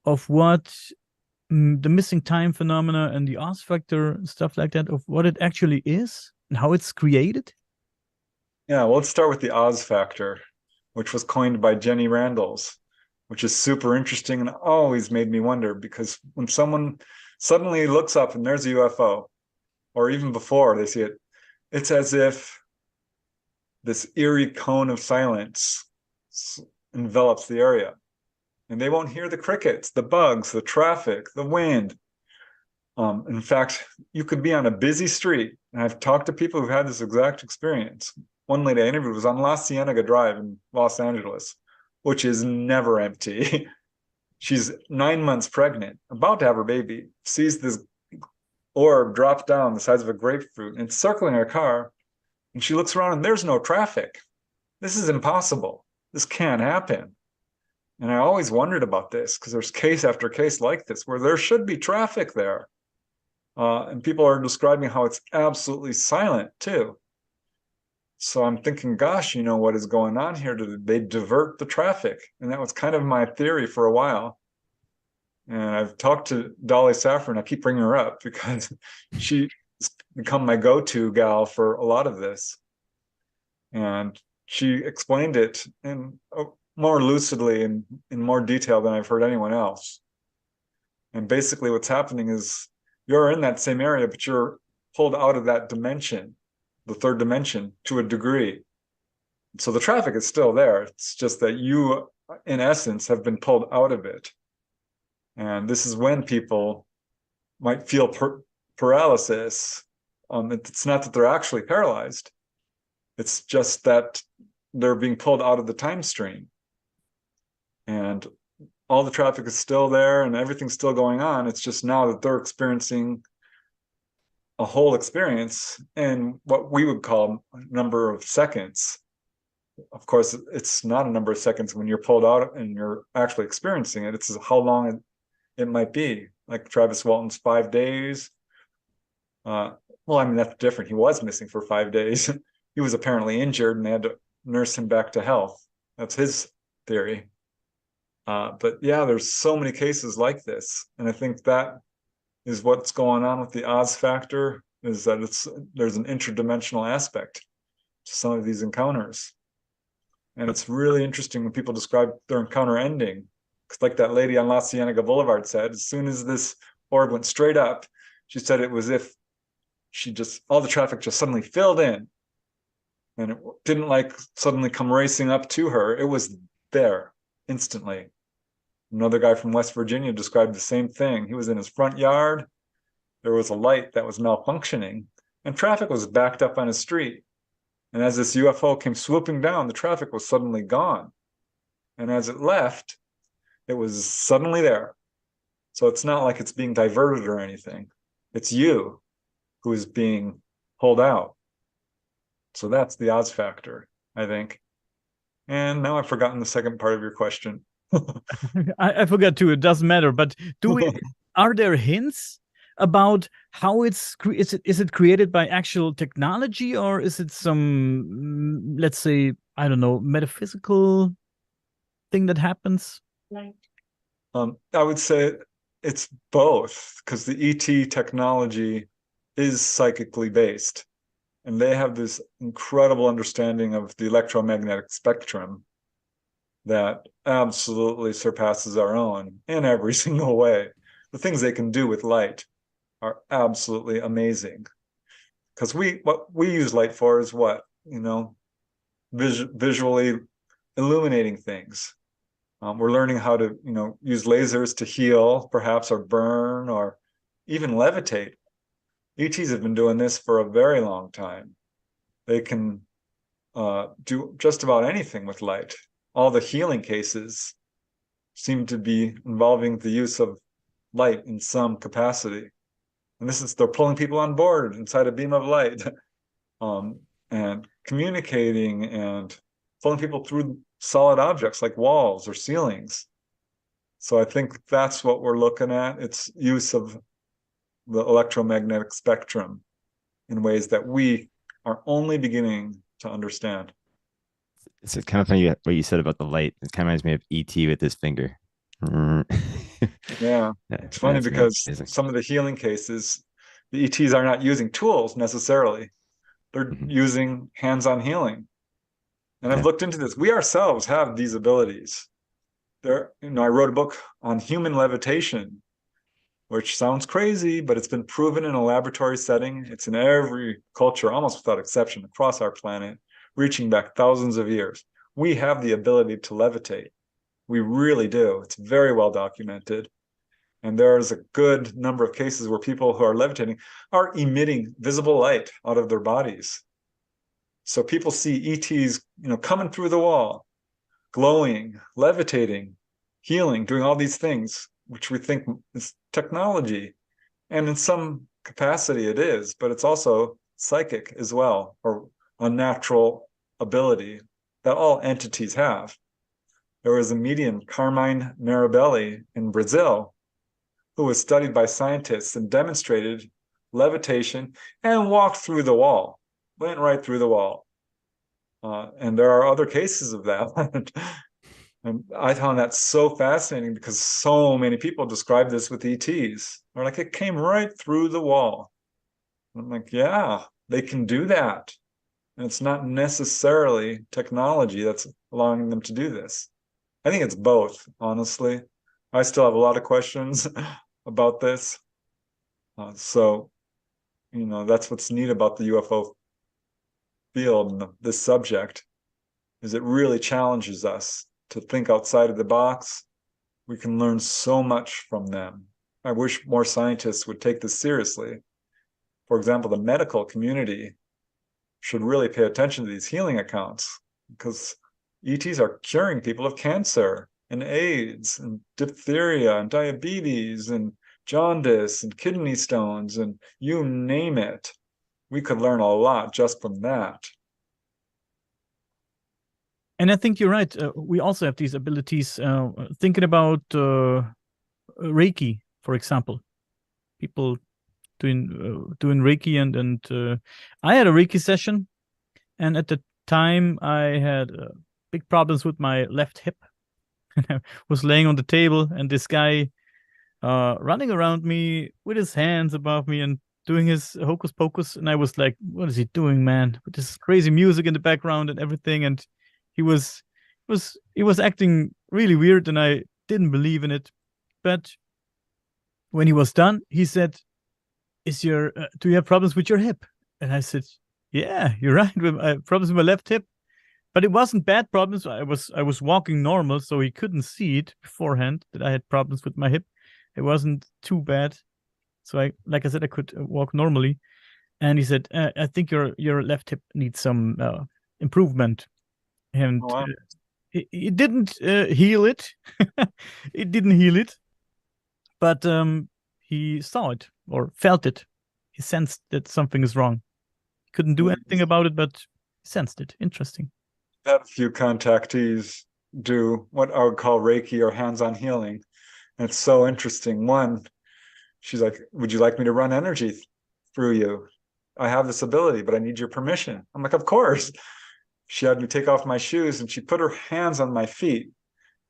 of what the missing time phenomena and the Oz factor, stuff like that, of what it actually is and how it's created? Yeah, well, let's start with the Oz factor, which was coined by Jenny Randalls, which is super interesting and always made me wonder, because when someone suddenly looks up and there's a UFO, or even before they see it, it's as if this eerie cone of silence envelops the area. And they won't hear the crickets, the bugs, the traffic, the wind. In fact, you could be on a busy street, and I've talked to people who've had this exact experience. One lady I interviewed was on La Cienega Drive in Los Angeles, which is never empty. She's 9 months pregnant, about to have her baby, sees this orb drop down the size of a grapefruit, and it's circling her car, and she looks around and there's no traffic. This is impossible. This can't happen. And I always wondered about this, because there's case after case like this where there should be traffic there. And people are describing how it's absolutely silent too. So I'm thinking, gosh, what is going on here? Did they divert the traffic? And that was kind of my theory for a while. And I've talked to Dolly Saffron. I keep bringing her up because she's become my go-to gal for a lot of this. And she explained it in more lucidly and in more detail than I've heard anyone else. And basically what's happening is you're in that same area, but you're pulled out of that dimension, the third dimension, to a degree. So the traffic is still there. It's just that you, in essence, have been pulled out of it. And this is when people might feel paralysis. It's not that they're actually paralyzed. It's just that they're being pulled out of the time stream. And all the traffic is still there and everything's still going on. It's just now that they're experiencing a whole experience in what we would call a number of seconds. Of course, it's not a number of seconds when you're pulled out and you're actually experiencing it. It's how long it might be. Like Travis Walton's 5 days. Well, I mean, that's different. He was missing for 5 days. He was apparently injured and they had to nurse him back to health. That's his theory. But yeah, there's so many cases like this. And I think that is what's going on with the Oz factor, is that there's an interdimensional aspect to some of these encounters. And it's really interesting when people describe their encounter ending. Because like that lady on La Cienega Boulevard said, as soon as this orb went straight up, she said it was if all the traffic just suddenly filled in. And it didn't like suddenly come racing up to her. It was there instantly. Another guy from West Virginia described the same thing. He was in his front yard. There was a light that was malfunctioning and traffic was backed up on his street. And as this UFO came swooping down, the traffic was suddenly gone. And as it left, it was suddenly there. So it's not like it's being diverted or anything. It's you who is being pulled out. So that's the Oz factor, I think. And now I've forgotten the second part of your question. I forgot too. It doesn't matter. But are there hints about how is it created by actual technology, or is it some, let's say, I don't know, metaphysical thing that happens? I would say it's both, because the ET technology is psychically based, and they have this incredible understanding of the electromagnetic spectrum that absolutely surpasses our own in every single way. The things they can do with light are absolutely amazing. Because what we use light for is what? Visually illuminating things. We're learning how to, use lasers to heal, perhaps, or burn, or even levitate. ETs have been doing this for a very long time. They can do just about anything with light. All the healing cases seem to be involving the use of light in some capacity. And they're pulling people on board inside a beam of light, and communicating and pulling people through solid objects like walls or ceilings. So I think that's what we're looking at. It's use of the electromagnetic spectrum in ways that we are only beginning to understand. It's kind of funny what you said about the light. It kind of reminds me of ET with his finger. Yeah, Yeah, it's funny that's because amazing. some of the healing cases, the ETs are not using tools necessarily. They're Mhm. using hands-on healing. And I've Yeah. looked into this. We ourselves have these abilities. I wrote a book on human levitation, which sounds crazy, but it's been proven in a laboratory setting. It's in every culture, almost without exception, across our planet, reaching back thousands of years. We have the ability to levitate. We really do. It's very well documented. And there's a good number of cases where people who are levitating are emitting visible light out of their bodies. So people see ETs, coming through the wall, glowing, levitating, healing, doing all these things, which we think is technology. And in some capacity it is, but it's also psychic as well, or unnatural ability that all entities have. There was a medium, Carmine Marabelli in Brazil, who was studied by scientists and demonstrated levitation and walked through the wall, went right through the wall. And there are other cases of that. And I found that so fascinating because so many people describe this with ETs. They're like, it came right through the wall. And I'm like, yeah, they can do that. And it's not necessarily technology that's allowing them to do this. I think it's both, honestly. I still have a lot of questions about this. So, that's what's neat about the UFO field and this subject is it really challenges us to think outside of the box. We can learn so much from them. I wish more scientists would take this seriously. For example, the medical community should really pay attention to these healing accounts because ETs are curing people of cancer and AIDS and diphtheria and diabetes and jaundice and kidney stones and you name it. We could learn a lot just from that. And I think you're right. We also have these abilities. Thinking about Reiki, for example, people doing Reiki, and I had a Reiki session, and at the time I had big problems with my left hip, and I was laying on the table, and this guy running around me with his hands above me and doing his hocus pocus, and I was like, "What is he doing, man?" With this crazy music in the background and everything, and he was acting really weird, and I didn't believe in it. But when he was done, he said, do you have problems with your hip?" And I said, "Yeah, you're right. I have problems with my left hip." But it wasn't bad problems. I was walking normal, so he couldn't see it beforehand that I had problems with my hip. It wasn't too bad. So like I said, I could walk normally. And he said, "I think your left hip needs some improvement." And Oh, wow. it didn't heal it. It didn't heal it, but he saw it or felt it. He sensed that something is wrong. Couldn't do anything about it, but he sensed it. Interesting. Had a few contactees do what I would call Reiki or hands-on healing. And it's so interesting. One, she's like, would you like me to run energy through you? I have this ability, but I need your permission. I'm like, of course. She had me take off my shoes and she put her hands on my feet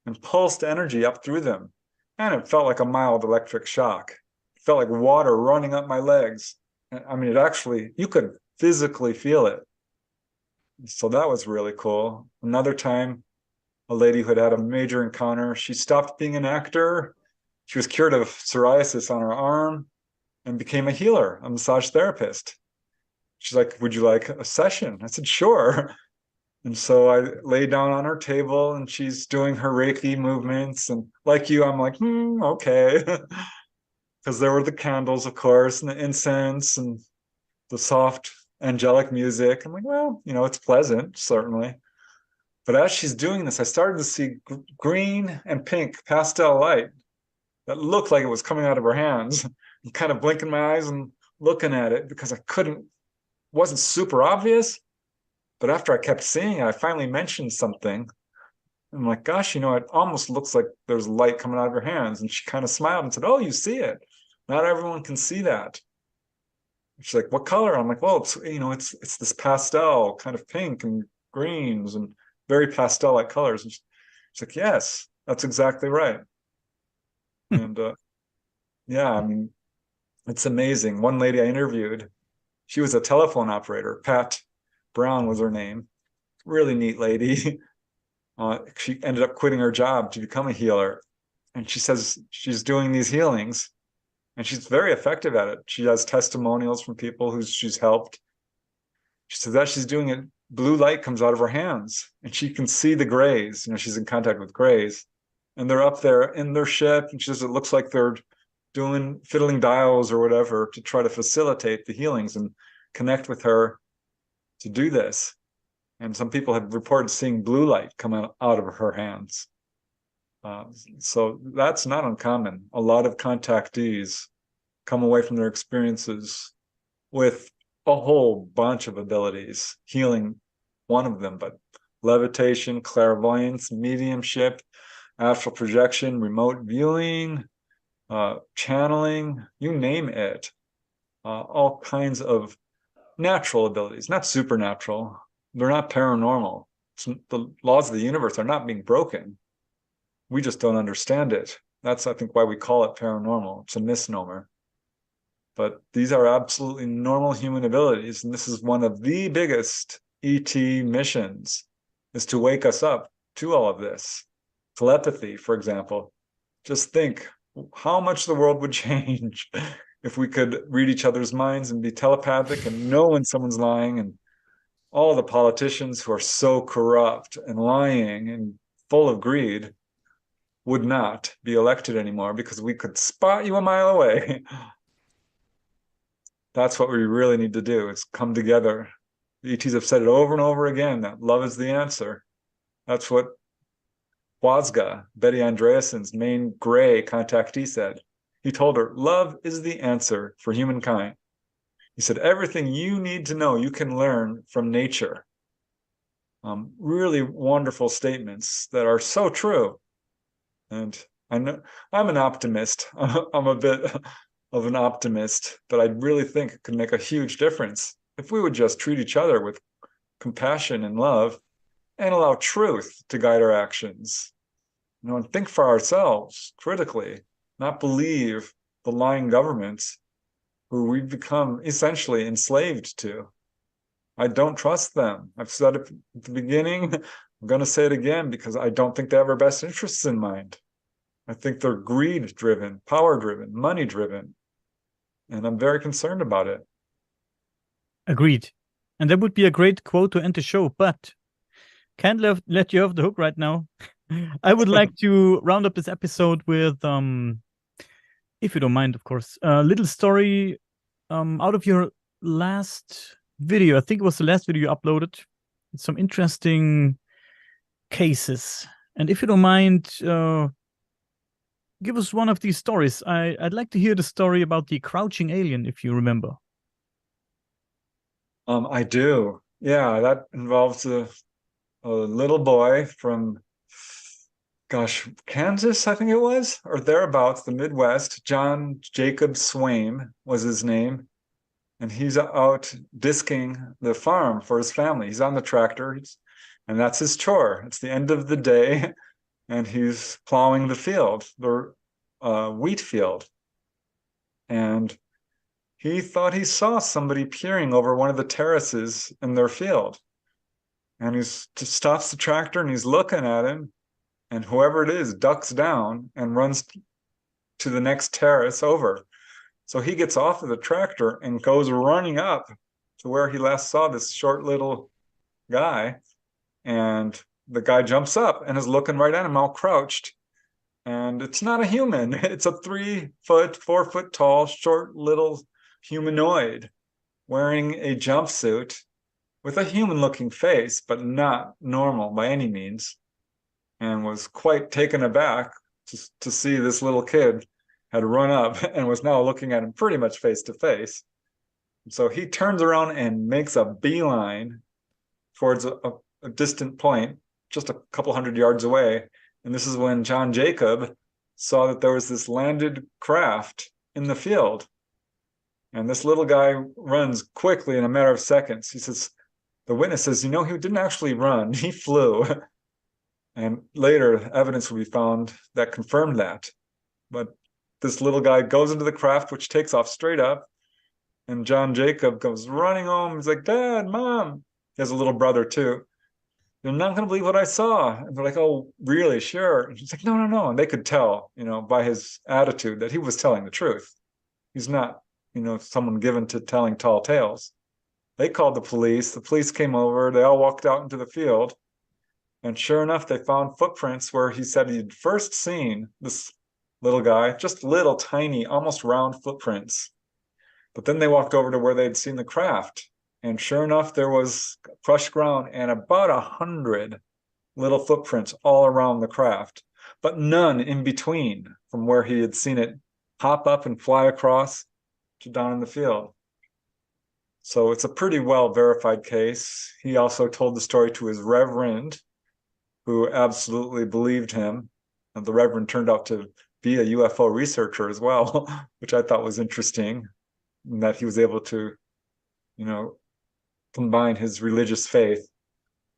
and pulsed energy up through them. And it felt like a mild electric shock. It felt like water running up my legs. I mean, you could physically feel it. So that was really cool. Another time, a lady who had had a major encounter, she stopped being an actor. She was cured of psoriasis on her arm and became a healer, a massage therapist. She's like, would you like a session? I said, sure. And so I lay down on her table and she's doing her Reiki movements. And like you, I'm like, okay. Because there were the candles, of course, and the incense and the soft angelic music. I'm like, well, it's pleasant, certainly. But as she's doing this, I started to see green and pink pastel light that looked like it was coming out of her hands. I'm kind of blinking my eyes and looking at it because wasn't super obvious. But after I kept seeing it, I finally mentioned something. I'm like, gosh, it almost looks like there's light coming out of her hands. And she kind of smiled and said, oh, you see it. Not everyone can see that. She's like, what color? I'm like, well, it's this pastel kind of pink and greens and very pastel-like colors. And she's like, yes, that's exactly right. And yeah, I mean, it's amazing. One lady I interviewed, she was a telephone operator. Pat Brown was her name. Really neat lady. She ended up quitting her job to become a healer. And she says she's doing these healings and she's very effective at it. She has testimonials from people who she's helped. She says that she's doing it, blue light comes out of her hands and she can see the grays. You know, she's in contact with grays and they're up there in their ship. And she says it looks like they're doing fiddling dials or whatever to try to facilitate the healings and connect with her to do this. And some people have reported seeing blue light come out of her hands. So that's not uncommon. A lot of contactees come away from their experiences with a whole bunch of abilities, healing one of them, but levitation, clairvoyance, mediumship, astral projection, remote viewing, channeling, you name it. All kinds of natural abilities, not supernatural. They're not paranormal. The laws of the universe are not being broken. We just don't understand it. That's, I think, why we call it paranormal. It's a misnomer. But these are absolutely normal human abilities. And this is one of the biggest ET missions, is to wake us up to all of this. Telepathy, for example. Just think how much the world would change if we could read each other's minds and be telepathic and know when someone's lying. And all the politicians who are so corrupt and lying and full of greed would not be elected anymore because we could spot you a mile away. That's what we really need to do, is come together. The ETs have said it over and over again, that love is the answer. That's what Wazga, Betty Andreasen's main gray contactee, said. He told her, love is the answer for humankind. He said, everything you need to know, you can learn from nature. Really wonderful statements that are so true. And I know I'm an optimist. I'm a bit of an optimist, but I really think it could make a huge difference if we would just treat each other with compassion and love and allow truth to guide our actions. You know, and think for ourselves critically, not believe the lying governments who we've become essentially enslaved to. I don't trust them. I've said it at the beginning. I'm going to say it again because I don't think they have our best interests in mind. I think they're greed-driven, power-driven, money-driven, and I'm very concerned about it. Agreed. And that would be a great quote to end the show, but can't let you off the hook right now. I would like to round up this episode with, if you don't mind, of course, a little story out of your last video. I think it was the last video you uploaded. Some interesting cases. And if you don't mind, give us one of these stories. I'd like to hear the story about the crouching alien, if you remember. I do. Yeah, that involves a little boy from, gosh, Kansas, I think it was, or thereabouts, the Midwest. John Jacob Swaim was his name. And he's out disking the farm for his family. He's on the tractor, and that's his chore. It's the end of the day, and he's plowing the field, the wheat field. And he thought he saw somebody peering over one of the terraces in their field. And he just stops the tractor and he's looking at him, and whoever it is ducks down and runs to the next terrace over. So he gets off of the tractor and goes running up to where he last saw this short little guy. And the guy jumps up and is looking right at him, all crouched. And it's not a human. It's a 3-foot, 4-foot tall, short little humanoid wearing a jumpsuit with a human-looking face, but not normal by any means. And was quite taken aback to see this little kid had run up and was now looking at him pretty much face to face. So he turns around and makes a beeline towards a distant point, just a couple hundred yards away. And this is when John Jacob saw that there was this landed craft in the field. And this little guy runs quickly in a matter of seconds. He says, the witness says, he didn't actually run, he flew. And later evidence will be found that confirmed that. But this little guy goes into the craft, which takes off straight up. And John Jacob goes running home. He's like, Dad, Mom. He has a little brother too. You're not going to believe what I saw. And they're like, oh, really? Sure. And he's like, no, no, no. And they could tell, by his attitude that he was telling the truth. He's not, someone given to telling tall tales. They called the police. The police came over. They all walked out into the field. And sure enough, they found footprints where he said he'd first seen this little guy, just little tiny, almost round footprints. But then they walked over to where they'd seen the craft. And sure enough, there was crushed ground and about 100 little footprints all around the craft, but none in between from where he had seen it hop up and fly across to down in the field. So it's a pretty well verified case. He also told the story to his reverend, who absolutely believed him. And the reverend turned out to be a UFO researcher as well, which I thought was interesting, and that he was able to, combine his religious faith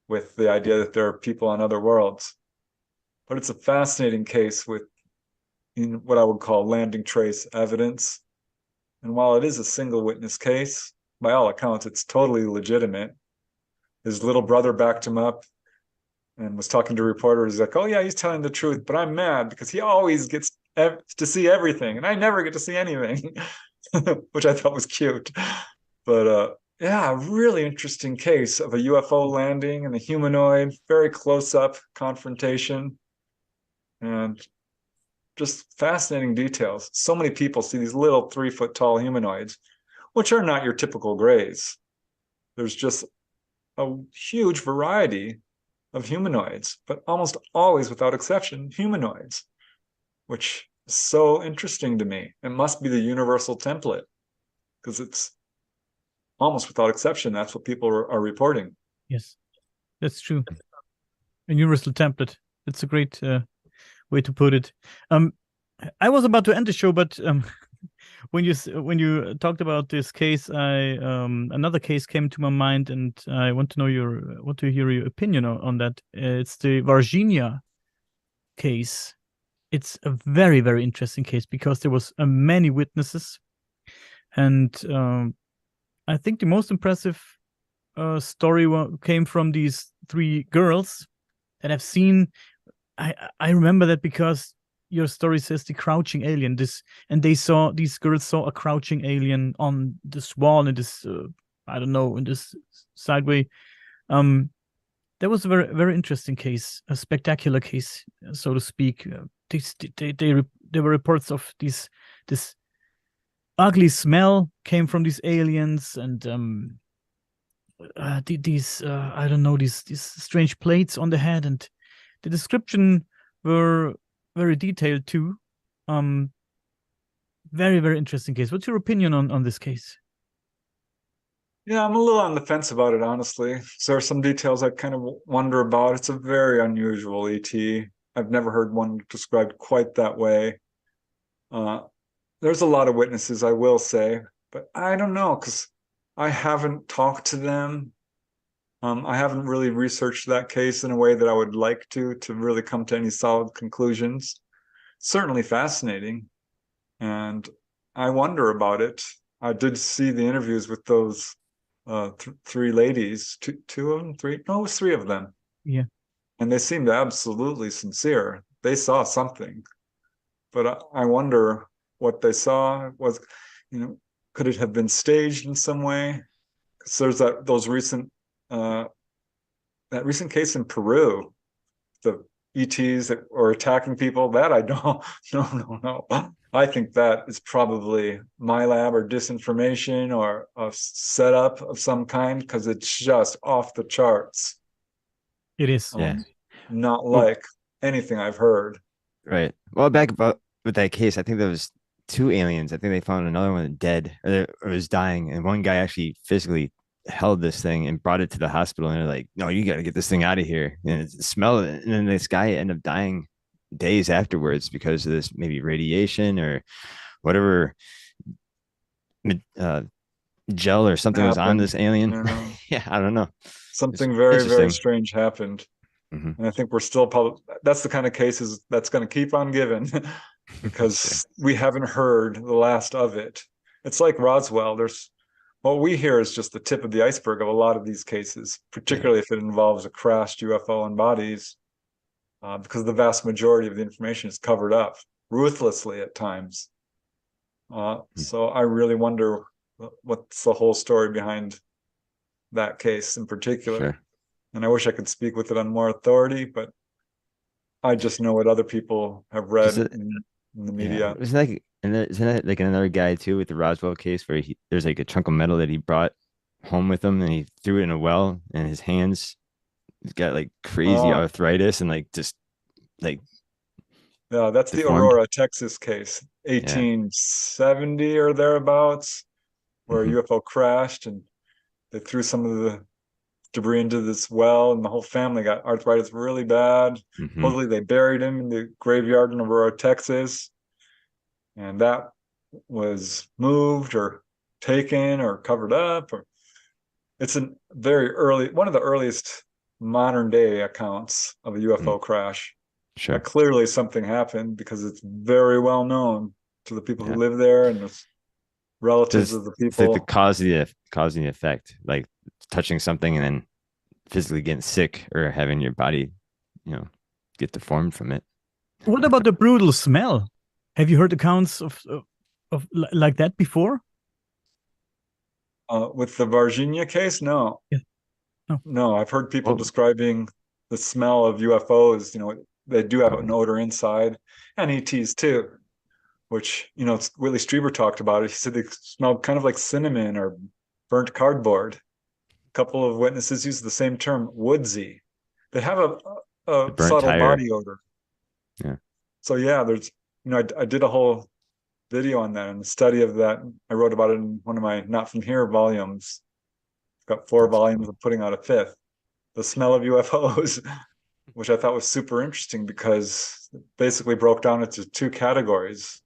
with the idea that there are people on other worlds. But it's a fascinating case with what I would call landing trace evidence. And while it is a single witness case, by all accounts, it's totally legitimate. His little brother backed him up and was talking to reporters. He's like, oh yeah, he's telling the truth, but I'm mad because he always gets to see everything and I never get to see anything, which I thought was cute. But yeah, a really interesting case of a UFO landing and a humanoid, very close-up confrontation, and just fascinating details. So many people see these little 3-foot-tall humanoids, which are not your typical grays. There's just a huge variety of humanoids, but almost always, without exception, humanoids, which is so interesting to me. It must be the universal template, because it's almost without exception, that's what people are reporting. Yes, that's true. A universal template. It's a great way to put it. I was about to end the show, but when you talked about this case, another case came to my mind, and I want to hear your opinion on that. It's the Virginia case. It's a very, very interesting case because there was many witnesses, and I think the most impressive story came from these 3 girls that I've seen. I remember that because your story says the crouching alien. These girls saw a crouching alien on this wall in this in this sideway. That was a very, very interesting case, a spectacular case, so to speak. There were reports of this ugly smell came from these aliens, and these strange plates on the head, and the description were very detailed too. Very, very interesting case. What's your opinion on this case? Yeah, I'm a little on the fence about it, honestly. There are some details I kind of wonder about. It's a very unusual ET. I've never heard one described quite that way. There's a lot of witnesses, I will say, but I don't know, because I haven't talked to them. I haven't really researched that case in a way that I would like to really come to any solid conclusions. Certainly fascinating, and I wonder about it. I did see the interviews with those 3 ladies, two of them, 3? No, it was 3 of them. Yeah. And they seemed absolutely sincere. They saw something, but I wonder what they saw was, could it have been staged in some way? Because there's that recent case in Peru, the ETs that were attacking people. That I don't, no. I think that is probably my lab or disinformation or a setup of some kind, because it's just off the charts. It is. Yeah. Not like anything I've heard. Right. Well, back about with that case, I think there was 2 aliens. I think they found another one dead or was dying, and one guy actually physically held this thing and brought it to the hospital, and they're like, no, you got to get this thing out of here, and smell it. And then this guy ended up dying days afterwards because of this, maybe radiation or whatever gel or something was on this alien. Yeah, I don't know. something very, very interesting. strange happened. Mhm. And I think we're still that's the kind of cases that's going to keep on giving because we haven't heard the last of it. It's like Roswell. What we hear is just the tip of the iceberg of a lot of these cases, particularly if it involves a crashed UFO and bodies, because the vast majority of the information is covered up ruthlessly at times. So I really wonder what's the whole story behind that case in particular. Sure. And I wish I could speak with it on more authority, but I just know what other people have read in the media. Isn't that like another guy too with the Roswell case where there's like a chunk of metal that he brought home with him and he threw it in a well and his hands, he's got like crazy arthritis and like just like yeah, that's deformed. The Aurora, Texas case, 1870 or thereabouts, where a UFO crashed and they threw some of the debris into this well and the whole family got arthritis really bad. Supposedly they buried him in the graveyard in Aurora, Texas, and that was moved or taken or covered up. Or it's a one of the earliest modern day accounts of a UFO crash. Sure. But clearly something happened because it's very well known to the people who live there and the relatives of the people. It's like the cause and the effect, like touching something and then physically getting sick or having your body, get deformed from it. What about the brutal smell? Have you heard accounts of like that before? With the Varginha case, no. Yeah. No, I've heard people describing the smell of UFOs. They do have an odor inside, and ETs too, which Willie Strieber talked about it. He said they smelled kind of like cinnamon or burnt cardboard. A couple of witnesses used the same term, woodsy. They have a subtle body odor. Yeah. So yeah, there's I did a whole video on that and the study of that. I wrote about it in one of my Not From Here volumes. I've got 4 volumes. I'm putting out a 5th. The smell of UFOs, which I thought was super interesting because it basically broke down into 2 categories.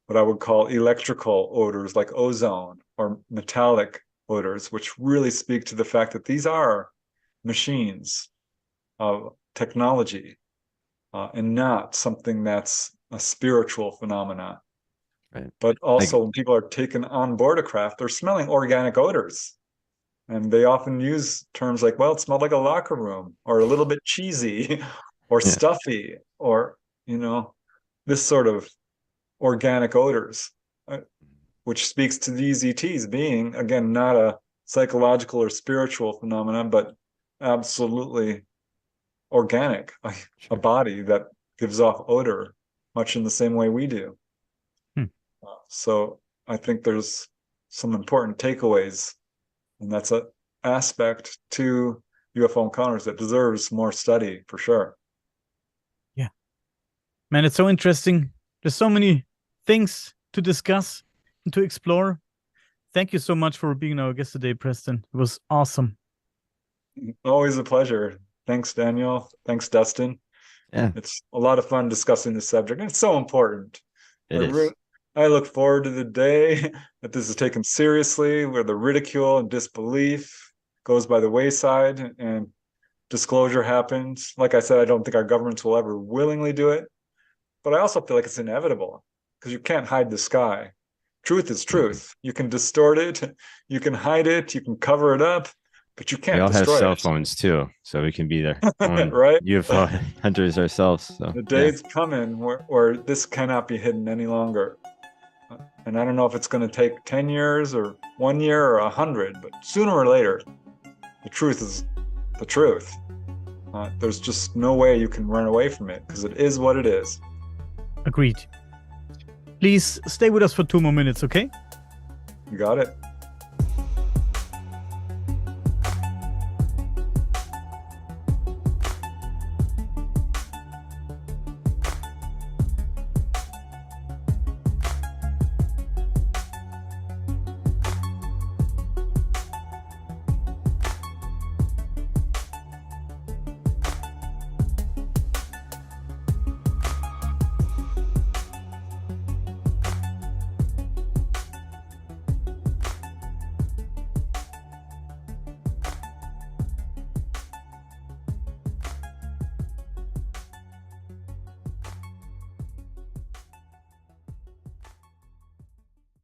What I would call electrical odors like ozone or metallic odors, which really speak to the fact that these are machines of technology and not something that's a spiritual phenomena. Right. But also when people are taken on board a craft, they're smelling organic odors. And they often use terms like, well, it smelled like a locker room or a little bit cheesy or stuffy or, this sort of organic odors, which speaks to these ETs being, again, not a psychological or spiritual phenomenon, but absolutely organic, a body that gives off odor, much in the same way we do. So I think there's some important takeaways, and that's an aspect to UFO encounters that deserves more study for sure. Yeah. Man, it's so interesting. There's so many things to discuss and to explore. Thank you so much for being our guest today, Preston. It was awesome. Always a pleasure. Thanks, Daniel. Thanks, Dustin. Yeah. It's a lot of fun discussing this subject, and it's so important. It is. I look forward to the day that this is taken seriously, where the ridicule and disbelief goes by the wayside and disclosure happens. Like I said, I don't think our governments will ever willingly do it, but I also feel like it's inevitable because you can't hide the sky. Truth is truth. You can distort it, you can hide it, you can cover it up, but you can't destroy it. We all have cell phones too, so we can be there. Right? UFO hunters ourselves. So the day's coming where this cannot be hidden any longer. And I don't know if it's going to take 10 years or 1 year or 100, but sooner or later, the truth is the truth. There's just no way you can run away from it because it is what it is. Agreed. Please stay with us for 2 more minutes, okay? You got it.